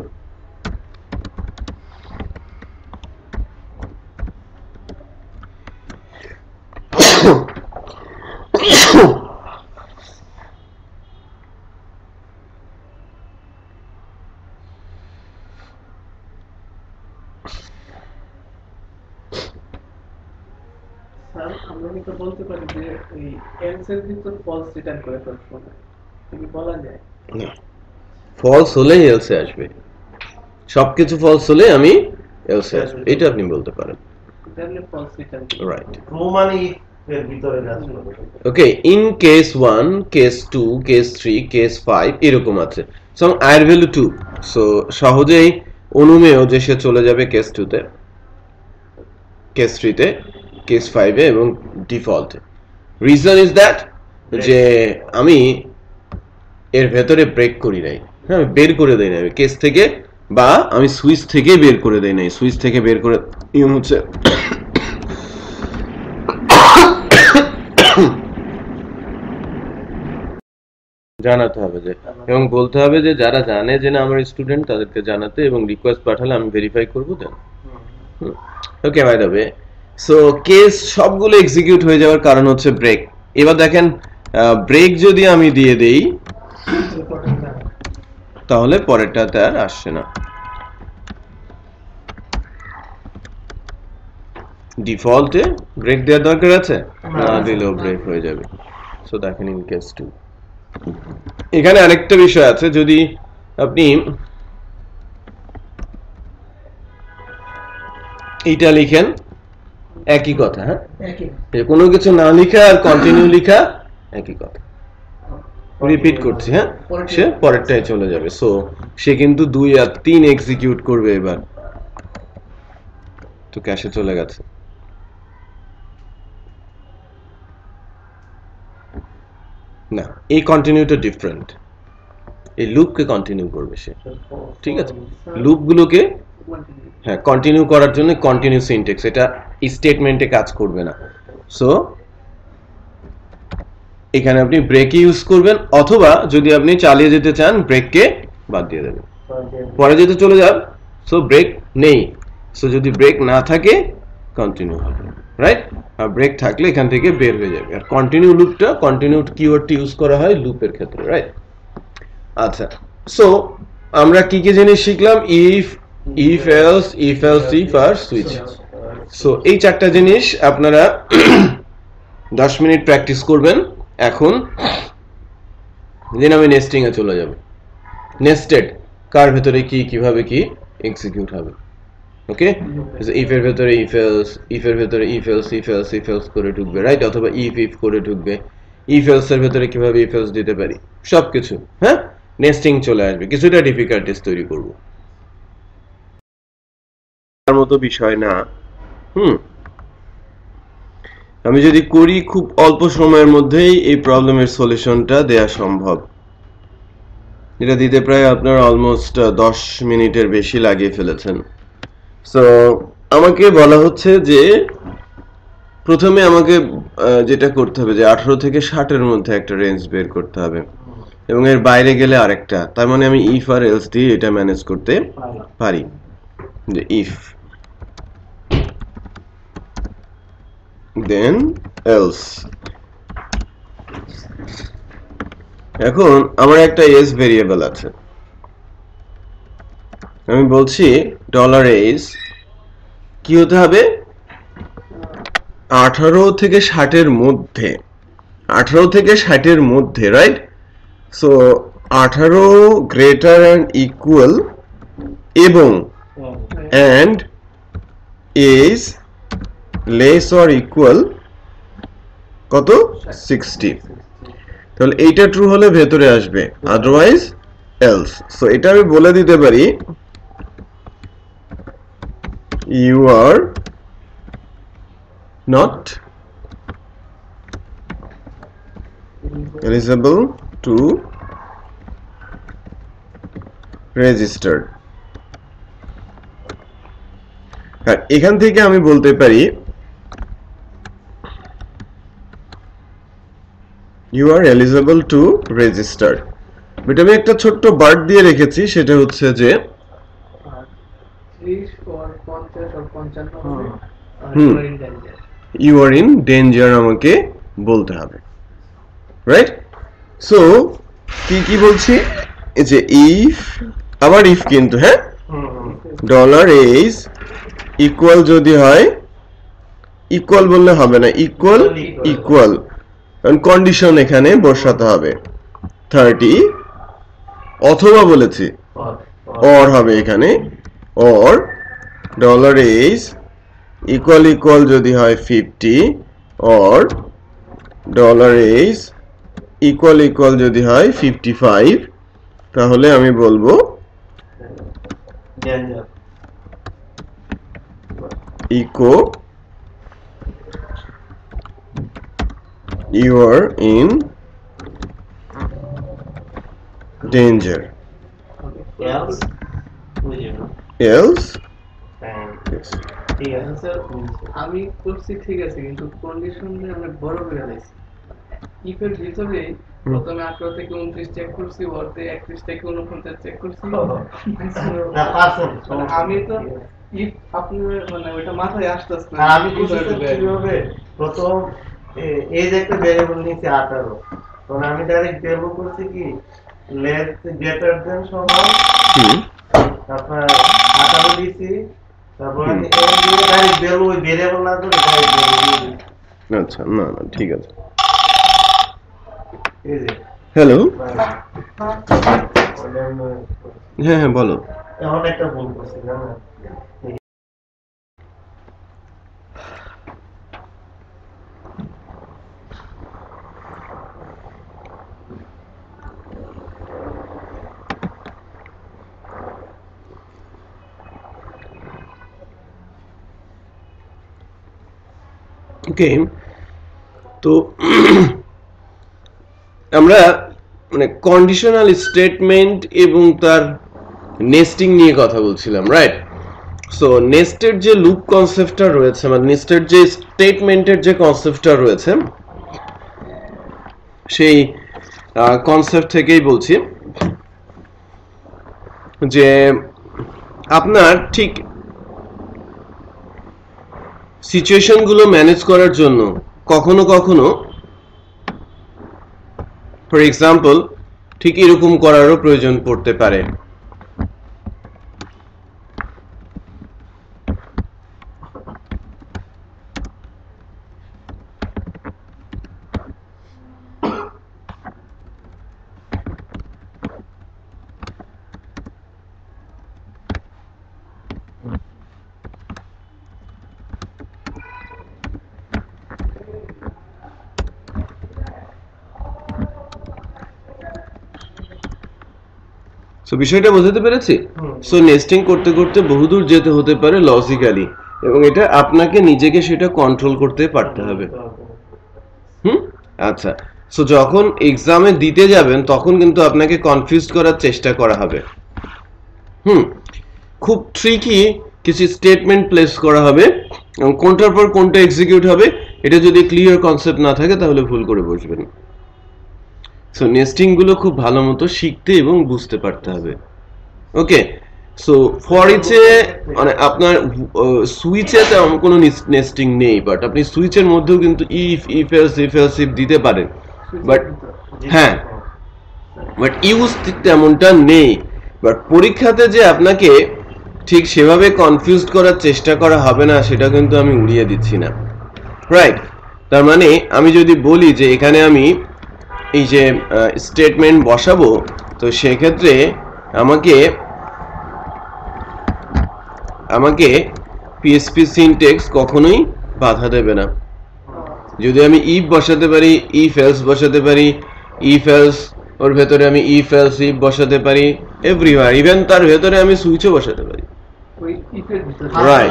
স্যার আমরা কিন্তু বলতে পারি যে এই এলস এর ভিতর ফলস রিটার্ন করে সবসময়, কি বলা যায়? না, ফলস হলেই এলসে আসবে, সবকিছু ফলস হলে আমি এলসে আসবে, এটা আপনি বলতে পারেন, তাহলে ফলস রিটার্ন, রাইট? ট্রু মানে এর ভিতরে আসবে। Okay, in case 1 case 2 case 3 case 5 এরকম আছে। সো আইর ভ্যালু 2, সো সহজেই অনুমেয় যে সে চলে যাবে কেস 2 তে, কেস 3 তে, কেস 5 এ এবং ডিফল্টে। রিজন ইজ দ্যাট যে আমি এর ভেতরে ব্রেক করি নাই, হ্যাঁ, বের করে দেই নাই কেস থেকে, বা আমি সুইচ থেকে বের করে দেই নাই। সুইচ থেকে বের করে নিয়ম হচ্ছে জানাতে হবে যে, এবং বলতে হবে যে যারা জানে যে না আমার স্টুডেন্ট তাদেরকে জানাতে, এবং রিকোয়েস্ট পাঠালে আমি ভেরিফাই করবো then. Okay, by the way, so case সবগুলো এক্সিকিউট হয়ে যাওয়ার কারণ হচ্ছে ব্রেক। এবার দেখেন ব্রেক যদি আমি দিয়ে দেই তাহলে পরেরটাতে আর আসছে না। ডিফল্টে ব্রেক দেওয়ার দরকার আছে, না দিলেও ব্রেক হয়ে যাবে। সো দেখেন ইন কেস 2 এখানে আরেকটা বিষয় আছে, যদি আপনি এটা লিখেন একই কথা, হ্যাঁ, কোনো কিছু না লিখা আর কন্টিনিউ লিখা একই কথা। রিপিট করছি, হ্যাঁ, সে পরেরটায় চলে যাবে। সো সে কিন্তু 2 আর 3 এক্সিকিউট করবে। এবার তো ক্যাশে চলে গেছে। না, এই কন্টিনিউটা ডিফারেন্ট, এই লুপকে কন্টিনিউ করবে সে, ঠিক আছে? লুপগুলোকে হ্যাঁ কন্টিনিউ করার জন্য কন্টিনিউ সিনট্যাক্স, এটা স্টেটমেন্টে কাজ করবে না। সো এখানে আপনি ব্রেক ইউজ করবেন, অথবা যদি আপনি চালিয়ে যেতে চান ব্রেককে বাদ দিয়ে দেবেন, পরে যেতে চলে যান। সো ব্রেক নেই, সো যদি ব্রেক না থাকে কন্টিনিউ হবে, রাইট? আর ব্রেক থাকলে এখান থেকে বের হয়ে যাবে। আর কন্টিনিউ লুপটা, কন্টিনিউ কিওয়ার্ডটি ইউজ করা হয় লুপের ক্ষেত্রে, রাইট? আচ্ছা, সো আমরা কি কি জিনিস শিখলাম? If, if else, if else if আর সুইচ। সো এই চারটা জিনিস আপনারা 10 মিনিট প্র্যাকটিস করবেন এখন দেন আমি নেস্টিং এ চলে যাব নেস্টেড কার ভিতরে কি কিভাবে কি এক্সিকিউট হবে ওকে ইফ এর ভিতরে ইফ এলস ইফ এর ভিতরে if else if else if else করে ঢুকবে রাইট অথবা ইফ করে ঢুকবে ইফ এলস এর ভিতরে কিভাবে ইফ এলস দিতে পারি সবকিছু হ্যাঁ নেস্টিং চলে আসবে কিছুটা ডিফিকাল্টিস তৈরি করব তার মতো বিষয় না আমি যদি করি খুব অল্প সময়ের মধ্যেই এই প্রবলেমের সলিউশনটা দেয়া সম্ভব এটা দিতে প্রায় আপনার অলমোস্ট 10 মিনিটের বেশি লাগিয়ে ফেলেছেন সো আমাকে বলা হচ্ছে যে প্রথমে আমাকে যেটা করতে হবে যে 18 থেকে 60 এর মধ্যে একটা রেঞ্জ বের করতে হবে এবং এর বাইরে গেলে আরেকটা তার মানে আমি ইফ আর এলস দিয়ে এটা ম্যানেজ করতে পারি যে ইফ দেন এলস এখন আমার একটা এস ভেরিয়েবল আছে আমি বলছি $s কি হতে হবে 18 থেকে 60 এর মধ্যে 18 থেকে 60 এর মধ্যে right so 18 greater and equal এবং and is less or equal কত 60 তাহলে এইটা ট্রু হলে ভেতরে আসবে আদারওয়াইজ এলস সো এটা আমি বলে দিতে পারি you are not eligible to register আর এখান থেকে আমি বলতে পারি you are eligible to register but আমি একটা ছোট্ট বার্ড দিয়ে রেখেছি সেটা হচ্ছে যে 30 or 50 or 55 you are in danger আমাকে বলতে হবে রাইট সো কি বলছি এই যে if আবার if কিন্তু হ্যাঁ $is ইকুয়াল যদি হয় ইকুয়াল বললে হবে না ইকুয়াল কারণ কন্ডিশন এখানে বসাতে হবে 30 অথবা বলেছি or হবে এখানে or $is ইকুয়াল যদি হয় 50 or $is ইকুয়াল যদি হয় 55 তাহলে আমি বলবো echo you are in danger else yes. আমি করছি ঠিক আছে কিন্তু কন্ডিশনে অনেক বড় করে দিয়েছি ইফের ভিতরে প্রথমে 18 থেকে 29 চেক করছি ওরতে 31 থেকে 49 চেক করছি আমি তো ইফ আপনি মানে ওটা মাথায় আসতেছ না আমি কিভাবে প্রথম এই যে একটা ভেরিয়েবল নিচে 18 তখন আমি ডাইরেক্ট ভ্যালু করছি কি লেস গ্রেটার দ্যান সমান তারপর 18 দিছি তারপর আমি এই দিয়ে ডাইরেক্ট ভ্যালু ওই ভেরিয়েবল না ধরে ডাইরেক্ট ভ্যালু আচ্ছা না ঠিক আছে এই যে হ্যালো হ্যাঁ বলো এখন একটা ভুল করছি না ওকে তো আমরা মানে কন্ডিশনাল স্টেটমেন্ট এবং তার নেস্টিং নিয়ে কথা বলছিলাম রাইট সো নেস্টেড যে লুপ কনসেপ্টটা রয়েছে মানে নেস্টেড যে স্টেটমেন্টের যে কনসেপ্টটা রয়েছে সেই কনসেপ্ট থেকেই বলছি যে আপনার ঠিক সিচুয়েশনগুলো ম্যানেজ করার জন্য কখনো কখনো ফর এক্সাম্পল ঠিক এরকম করারও প্রয়োজন পড়তে পারে সো বিষয়টা বোঝাতে পেরেছি? সো নেস্টিং করতে করতে বহুদূর যেতে হতে পারে লজিক্যালি, এবং এটা আপনাকে নিজেকে সেটা কন্ট্রোল করতে পারতে হবে। আচ্ছা, সো যখন এক্সামে দিতে যাবেন তখন কিন্তু আপনাকে কনফিউজ করার চেষ্টা করা হবে। খুব ট্রিকি কিছু স্টেটমেন্ট প্লেস করা হবে এবং কোনটার পর কোনটা এক্সিকিউট হবে এটা যদি ক্লিয়ার কনসেপ্ট না থাকে তাহলে ভুল করে বসবেন। সো নেস্টিং গুলো খুব ভালো মতো শিখতে এবং বুঝতে পারতে হবে। ওকে, সো ফর ইচে মানে আপনার সুইচে তেমন কোনো নেস্টিং নেই, বাট আপনি সুইচের মধ্যেও কিন্তু ইফ এলস ইফ দিতে পারেন, বাট হ্যাঁ, বাট ইউজ তেমনটা নেই। বাট পরীক্ষাতে যে আপনাকে ঠিক সেভাবে কনফিউজ করার চেষ্টা করা হবে না সেটা কিন্তু আমি উড়িয়ে দিচ্ছি না, রাইট? তার মানে আমি যদি বলি যে এখানে আমি এই যে স্টেটমেন্ট বসাবো, তো সেক্ষেত্রে আমাকে পিএসপি সিনট্যাক্স কখনোই বাধা দেবে না। যদি আমি ইফ বসাতে পারি, ইফ এলস বসাতে পারি, ইফ এলস ওর ভেতরে আমি ইফ এলস ইফ বসাতে পারি, এভরিওয়্যার, ইভেন তার ভেতরে আমি সুইচও বসাতে পারি, রাইট?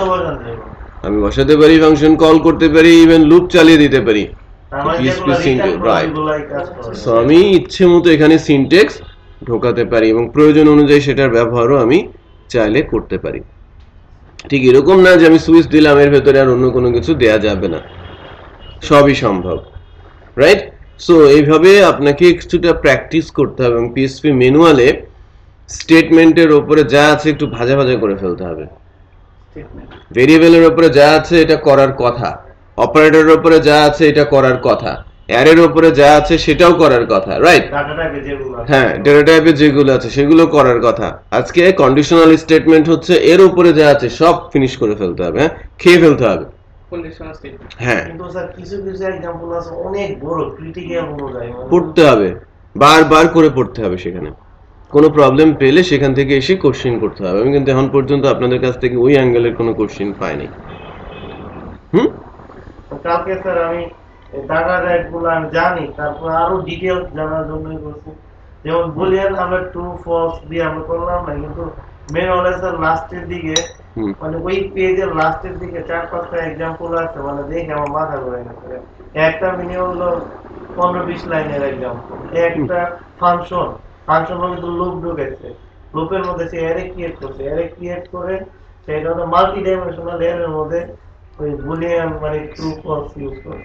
আমি বসাতে পারি, ফাংশন কল করতে পারি, ইভেন লুপ চালিয়ে দিতে পারি, পিএসপি সিনট্যাক্স, রাইট? সো আমি ইচ্ছে মতো এখানে সিনট্যাক্স ঢোকাতে পারি এবং প্রয়োজন অনুযায়ী সেটার ব্যবহারও আমি চাইলে করতে পারি। ঠিক এরকম না যে আমি সুইচ দিলাম এর ভেতরে আর অন্য কোনো কিছু দেয়া যাবে না, সবই সম্ভব, রাইট? সো এইভাবে আপনাকে কিছুটা প্র্যাকটিস করতে হবে এবং পিএসপি ম্যানুয়ালে স্টেটমেন্টের উপরে যা আছে একটু ভাজা ভাজা করে ফেলতে হবে। ভেরিয়েবলের উপরে যা আছে এটা করার কথা, অপারেটরের উপরে যা আছে এটা করার কথা, অ্যারের উপরে যা আছে সেটাও করার কথা, রাইট? হ্যাঁ, ডেটা টাইপে যেগুলো আছে সেগুলো করার কথা। আজকে কন্ডিশনাল স্টেটমেন্ট হচ্ছে এর উপরে যা আছে সব ফিনিশ করে ফেলতে হবে, হ্যাঁ, খেয়ে ফেলতে হবে। হ্যাঁ, কিন্তু স্যার কিছু কিছু एग्जांपल আছে অনেক বড় ক্রিটিক্যাল অনুযায়ী পড়তে হবে, বারবার করে পড়তে হবে। সেখানে কোনো প্রবলেম পেলে সেখান থেকে এসে কোশ্চেন করতে হবে। আমি কিন্তু এখন পর্যন্ত আপনাদের কাছ থেকে ওই অ্যাঙ্গেলের কোনো কোশ্চেন পাইনি। কালকে স্যার আমি টাকা রেটগুলো আমি জানি, তারপর আরো ডিটেইলস জানার জন্যই বলছি। যেমন বুলিয়ান আমরা ট্রু ফলস দিয়ে আমরা করলাম না, কিন্তু মেন অলেসের লাস্টের দিকে মানে ওই পেজের লাস্টের দিকে 4-5টা एग्जांपल আছে, মানে দেখে আমার মাথা ঘুরে গেছে। একটা মিনিমাম হলো 15-20 লাইনের एग्जांपल, একটা ফাংশন মধ্যে লুপ ঢুকেছে, লুপের মধ্যে সে অ্যারে ক্রিয়েট করে সেটা হলো মাল্টি ডাইমেনশনাল অ্যারের মধ্যে ওই বুলিয়ান মানে ট্রু ফলস ইউজ করে,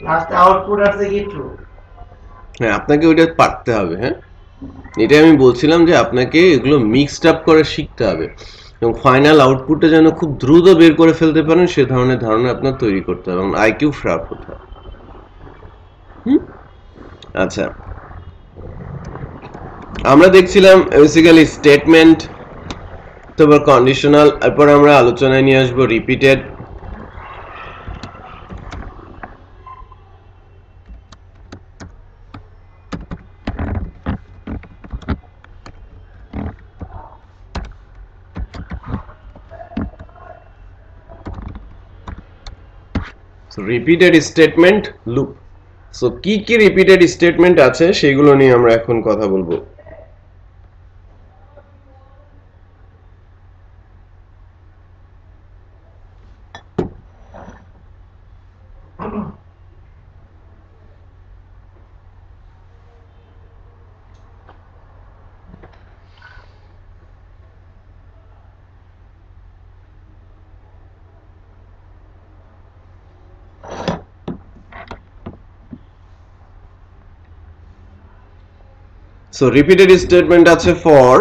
লাস্টে আউটপুট আসছে কি ট্রু। হ্যাঁ, আপনাকে ওইটা পারতে হবে। হ্যাঁ, এটা আমি বলছিলাম যে আপনাকে এগুলো মিক্সড আপ করে শিখতে হবে এবং ফাইনাল আউটপুটটা যেন খুব দ্রুত বের করে ফেলতে পারেন সে ধরনের ধারণা আপনার তৈরি করতে হবে এবং আইকিউ শার্প হতে হবে। আচ্ছা, আমরা দেখছিলাম বেসিক্যালি স্টেটমেন্ট, তারপর কন্ডিশনাল, এরপর আমরা আলোচনায় নিয়ে আসবো repeated. Repeated statement, loop. So কি কি রিপিটেড স্টেটমেন্ট আছে সেগুলো নিয়ে আমরা এখন কথা বলবো। So repeated statement আছে for,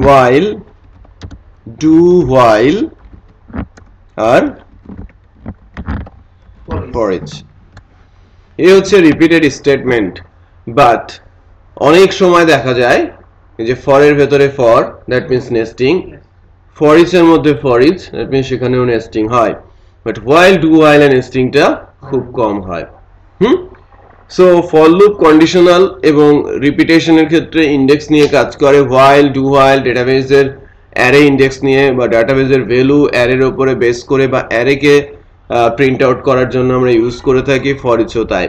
while, do while R for each। এই হচ্ছে রিপিটেড স্টেটমেন্ট। বাট অনেক সময় দেখা যায় যে for এর ভেতরে for, that means nesting, for each এর মধ্যে for each, দ্যাট মিন্স সেখানেও নেস্টিং হয়, বাট while, do while এর নেস্টিংটা খুব কম হয়। সো ফর লুপ কন্ডিশনাল এবং রিপিটেশনের ক্ষেত্রে ইন্ডেক্স নিয়ে কাজ করে। while, do while ডেটাবেসের অ্যারে ইন্ডেক্স নিয়ে বা ডেটাবেসের ভ্যালু অ্যারের উপরে বেস করে বা অ্যারেকে প্রিন্ট আউট করার জন্য আমরা ইউজ করে থাকি। ফর ইচও তাই।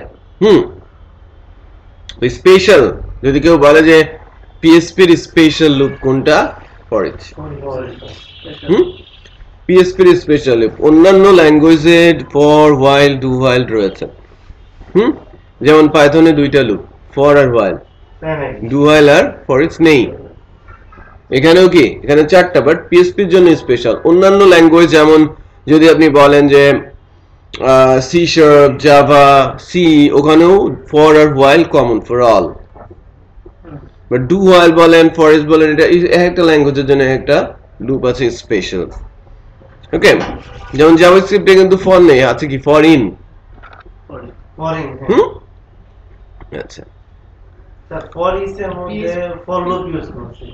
স্পেশাল যদি কেউ বলে যে পিএসপি এর স্পেশাল লুপ কোনটা, ফর ইচ। পিএসপি এর স্পেশাল লুপ অন্যান্য ল্যাঙ্গুয়েজে ফর, হোয়াইল, ডু হোয়াইল রয়েছে। যেমন পাইথনে দুইটা লুপ, ফর আর হোয়াইল, ডু হোয়াইল আর ফর ইচ নেই। এখানেও কি, এখানে চারটা, বাট পিএসপি এর জন্য স্পেশাল। অন্যান্য ল্যাঙ্গুয়েজ যেমন যদি আপনি বলেন যে সি শার্প, জাভা, সি, ওখানেও ফর আর while common for all. But do while বলেন, ফর ইচ বলেন, এটা একটা ল্যাঙ্গুয়েজের জন্য একটা লুপ আছে স্পেশাল। ওকে, যেমন জাভাস্ক্রিপ্টে কিন্তু ফর নেই, আছে কি ফর ইন। আচ্ছা, স্যার ফর ইচ এর মধ্যে ফর লুপ ইউজ করছি।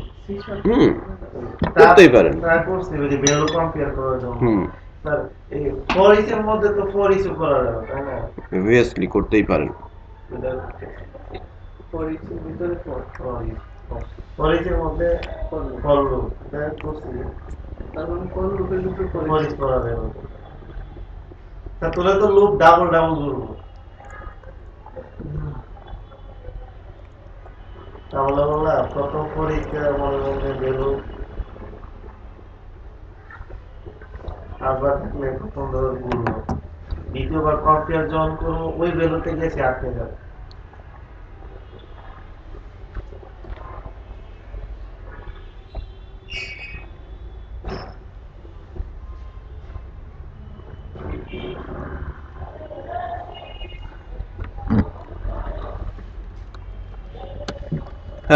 করতেই পারেন। তারপর যে ভ্যালু কম্পেয়ার করার জন্য স্যার এই ফর ইচ এর মধ্যে তো ফর ইচ করা যাবে, তাই না? অবভিয়াসলি করতেই পারেন। ফর ইচ এর ভিতরে ফর ইচ এর মধ্যে ফর লুপ, তাই করছি। তার মানে ফর লুপের ভিতরে ফর ইচ করা যাবে। স্যার তোরা তো লুপ ডাবল করবো, তাহলে বললাম প্রথম ফর ইচ মনে মনে ভ্যালু আবার থাকলে প্রথম ধরো ঘুরবো, দ্বিতীয়বার কম্পেয়ার যখন করবো ওই ভ্যালুতে গেছে আটকে যাবে।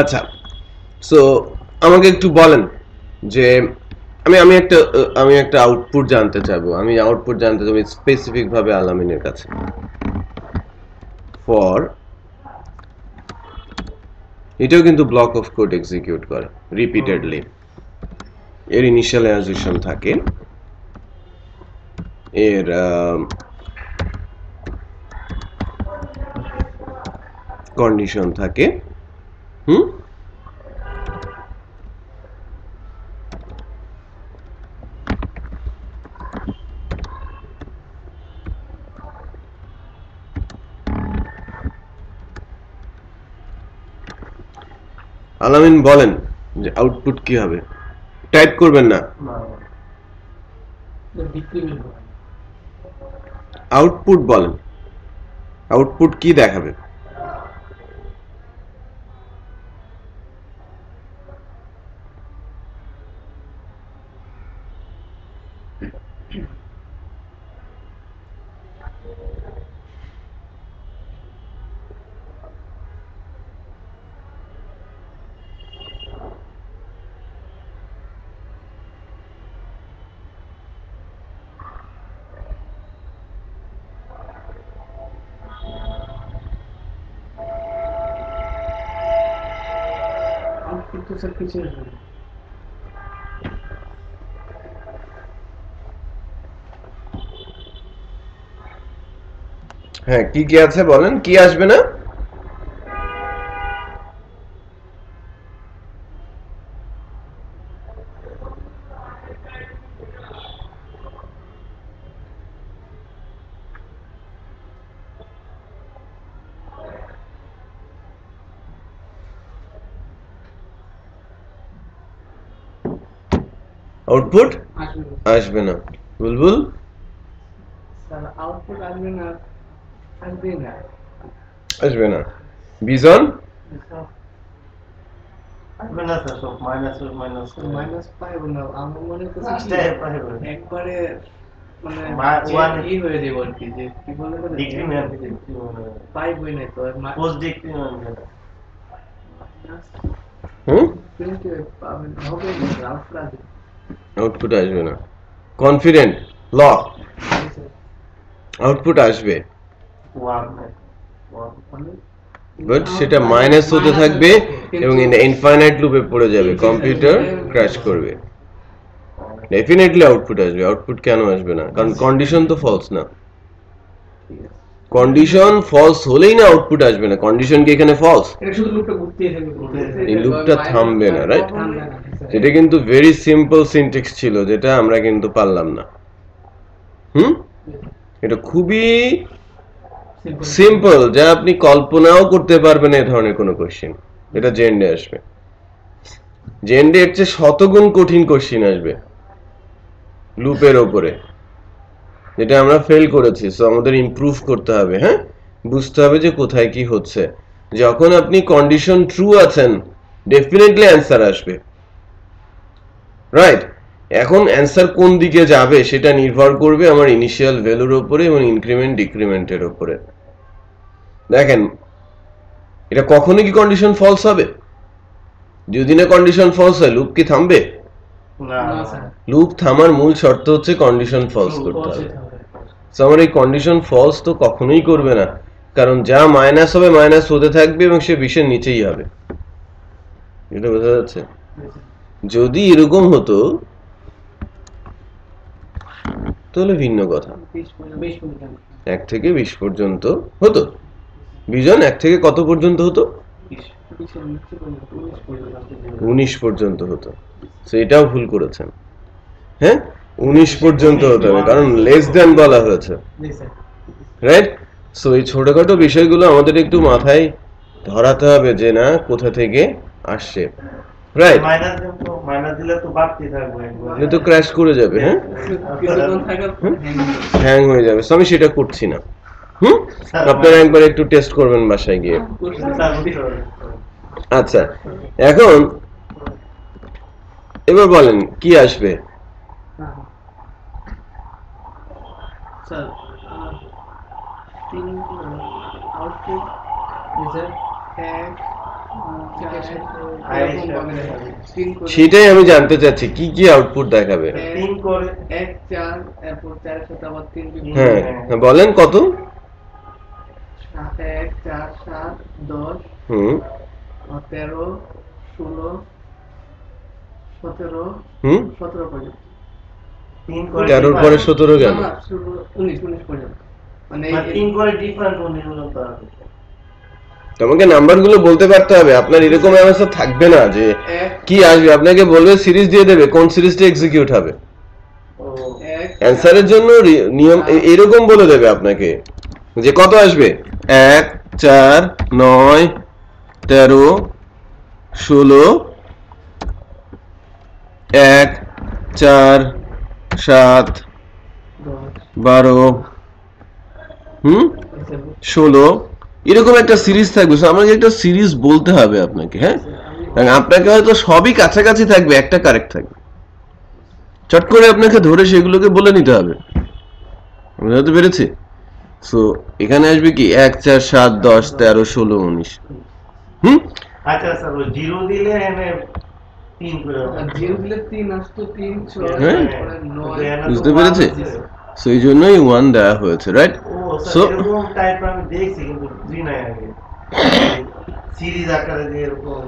আচ্ছা, সো আমাকে একটু বলেন যে আমি একটা আউটপুট জানতে চাইবো। আমি আউটপুট জানতে চাইবো স্পেসিফিক ভাবে আলামিনের কাছে। ফর, এটাও কিন্তু ব্লক অফ কোড এক্সিকিউট করে রিপিটেডলি। এর ইনিশিয়ালাইজেশন থাকে, এর কন্ডিশন থাকে। আলামিন বলেন যে আউটপুট কি হবে। টাইপ করবেন না, আউটপুট বলেন। আউটপুট কি দেখাবে? কিন্তু স্যার কিছু আসবে। হ্যাঁ, কি কি আছে বলেন, কি আসবে না? আউটপুট আসবে না। বুলবুল, স্যার আউটপুট আসবে না, আসবে না, আসবে না। বিজন, আসবে না স্যার, সব মাইনাস পাইব না। আমার মনে করছি একবারে মানে ই হয়ে যাবে আর কি, যে কি বলে ডিক্রিমেন্ট পাইবই না তো পোস্ট ডিক্রিমেন্ট পাবেন হবে না, আউটপুট আসবে। আউটপুট আসবে না। কনফিডেন্ট ল আউটপুট আসবে, বাট সেটা মাইনাস হতে থাকবে এবং ইনফাইনাইট লুপে পড়ে যাবে, কম্পিউটার ক্র্যাশ করবে। ডেফিনেটলি আউটপুট আসবে। আউটপুট কেন আসবে না? কারণ কন্ডিশন তো ফলস না। কন্ডিশন ফলস হলেই না আউটপুট আসবে না। কন্ডিশন কি এখানে ফলস? এটা শুধু লুপটা ঘুরতেই থাকবে, এই লুপটা থামবে না, রাইট? এটা কিন্তু ভেরি সিম্পল সিনট্যাক্স ছিল, যেটা আমরা কিন্তু পারলাম না। এটা খুবই সিম্পল, যা আপনি কল্পনাও করতে পারবেন এই ধরনের কোনো কোশ্চেন। এটা জেন্ডে আসবে। জেন্ডে এর চেয়ে শতগুণ কঠিন কোশ্চিন আসবে লুপের উপরে, যেটা আমরা ফেল করেছি। সো আমাদের ইমপ্রুভ করতে হবে, হ্যাঁ, বুঝতে হবে যে কোথায় কি হচ্ছে। যখন আপনি কন্ডিশন ট্রু আছেন ডেফিনেটলি অ্যান্সার আসবে, রাইট। এখন অ্যান্সার কোন দিকে যাবে সেটা নির্ভর করবে আমার ইনিশিয়াল ভ্যালুর উপরে এবং ইনক্রিমেন্ট ডিক্রিমেন্টের উপরে। দেখেন, এটা কখনো কি কন্ডিশন ফলস হবে? যদি না কন্ডিশন ফলস হয় লুপ কি থামবে? না না স্যার। লুপ থামার মূল শর্ত হচ্ছে কন্ডিশন ফলস করতে হবে। সো আমার এই কন্ডিশন ফলস তো কখনোই করবে না, কারণ যা মাইনাস হবে মাইনাস হতে থাকবে এবং সে 20 এর নিচেই হবে। এটা বোঝা যাচ্ছে? যদি এরকম হতো তাহলে ভিন্ন কথা, 1 থেকে 20 পর্যন্ত হতো। বিজন 1 থেকে কত পর্যন্ত হতো? 19 পর্যন্ত হতো। সো এটাও ভুল করেছেন, হ্যাঁ, 19 পর্যন্ত হতে হবে, কারণ লেস দ্যান বলা হয়েছে, রাইট। সো এই ছোটখাটো বিষয়গুলো আমাদের একটু মাথায় ধরাতে হবে যে না কোথা থেকে আসছে, রাইট। মাইনাস দিলে তো বাড়তি থাকবে, এটা তো ক্র্যাশ করে যাবে, হ্যাঁ, কিছুক্ষণ থাকার পর হ্যাং হয়ে যাবে। সো আমি সেটা করছি না। আপনারা একবার একটু টেস্ট করবেন বাসায় গিয়ে। আচ্ছা, এখন এবার বলেন কি আসবে? স্যার তিন আউটপুট রিজাল্ট এক সেটাই আমি জানতে চাচ্ছি, কি কি আউটপুট দেখাবে? 3 করে 1 4 এরপর 4 সাথে আবার 3 হ্যাঁ, বলেন কত? 1 4 7 10 13 16 17 17 পর্যন্ত। 3 করে 13 পরে 17 গেল, 19 পর্যন্ত, মানে 3 করে ডিফারেন্ট অনুমান করা হবে। তোমাকে নাম্বারগুলো বলতে পারতে হবে। আপনার এরকম অবস্থা থাকবে না যে কি আসবে, আপনাকে বলবে সিরিজ দিয়ে দেবে, কোন সিরিজটা এক্সিকিউট হবে। অ্যানসারের জন্য নিয়ম এরকম বলে দেবে আপনাকে যে কত আসবে, 1 4 9 13 16 1 4 7 12 16 এরকম একটা সিরিজ থাকবে। আমাকে একটা সিরিজ বলতে হবে আপনাকে, হ্যাঁ, আপনাকে হয়তো সবই কাছাকাছি থাকবে, একটা কারেক্ট থাকবে, চট করে আপনাকে ধরে সেগুলোকে বলে নিতে হবে। বুঝতে পেরেছি? সো এখানে আসবে কি 1 4 7 10 13 16 19। আচ্ছা স্যার, ওই 0 দিলে এনে 3 করে হবে, 0 দিলে 3 আসতো, 3 6 হ্যাঁ, 9। বুঝতে পেরেছি? সো এই জন্যই 1 দেওয়া হয়েছে, রাইট? সো এরকম টাইপ আমি দেখছি কিন্তু বুঝি নাই আগে, সিরিজ আকারে যে এরকম।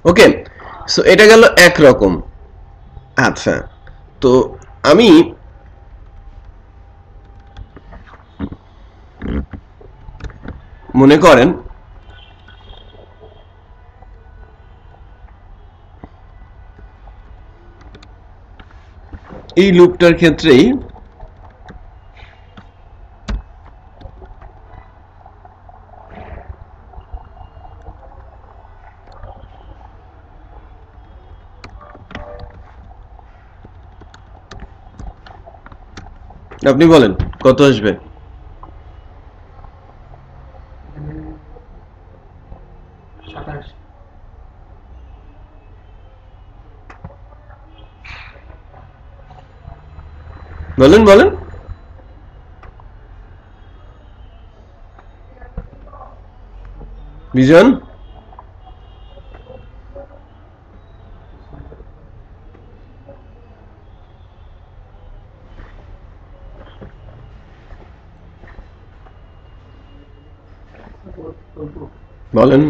ওকে, সো এটা গেল এক রকম। আচ্ছা, তো আমি মনে করেন এই লুপটার ক্ষেত্রেই আপনি বলেন কত আসবে? বলেন বলেন। বিজন, বলেন।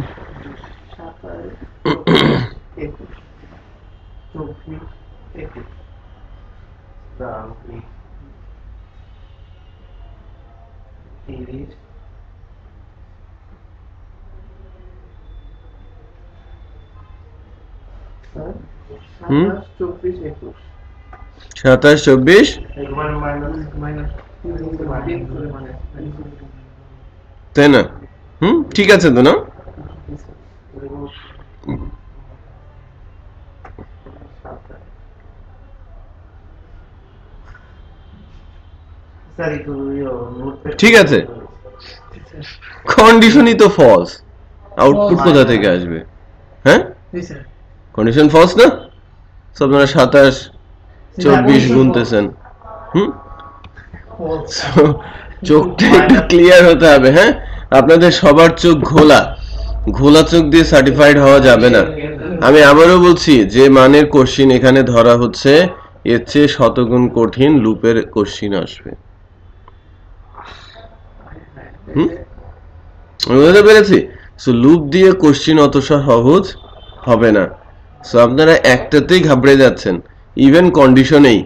27 24 একবার মাইনাস তাই না? ঠিক আছে তো না? স্যার একটু নোটপ্যাড ঠিক আছে কন্ডিশনই তো ফলস আউটপুট কোথা থেকে আসবে হ্যাঁ জি স্যার কন্ডিশন ফলস না সব আপনারা 27 24 গুনতেছেন So, চোখটা একটু ক্লিয়ার হতে হবে হ্যাঁ আপনাদের সবার চোখ ঘোলা ঘোলা চোখ দিয়ে সার্টিফাইড হওয়া যাবে না আমি আবারও বলছি যে মানের কোশ্চিন এখানে ধরা হচ্ছে এর চেয়ে শতগুণ কঠিন লুপের কোশ্চিন আসবে বুঝতে পেরেছি সো লুপ দিয়ে কোশ্চিন অত সহজ হবে না সো আপনারা একটাতেই ঘাবড়ে যাচ্ছেন ইভেন কন্ডিশনেই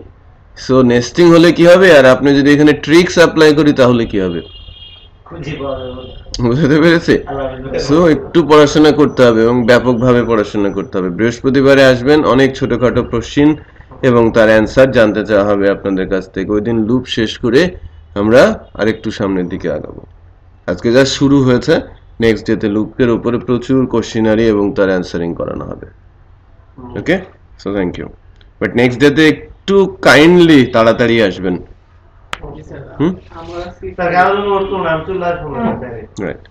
সো নেস্টিং হলে কি হবে আর আপনি যদি এখানে ট্রিক্স অ্যাপ্লাই করি তাহলে কি হবে খুঁজে পাওয়া যাবে না। বুঝতে পেরেছি সো একটু পড়াশোনা করতে হবে এবং ব্যাপকভাবে পড়াশোনা করতে হবে বৃহস্পতিবারে আসবেন অনেক ছোটখাটো কোশ্চিন এবং তার অ্যান্সার জানতে চাওয়া হবে আপনাদের কাছ থেকে ওই দিন লুপ শেষ করে আমরা আরেকটু সামনের দিকে আগাবো আজকে যা শুরু হয়েছে নেক্সট ডেতে লুপের উপরে প্রচুর কোশ্চিনারি এবং তার অ্যান্সারিং করানো হবে okay so thank you but next ডেতে একটু কাইন্ডলি তাড়াতাড়ি আসবেন জি স্যার হুম আমরা আজকে স্যার কারণ নোট তো নাম চলে আসবো না রাইট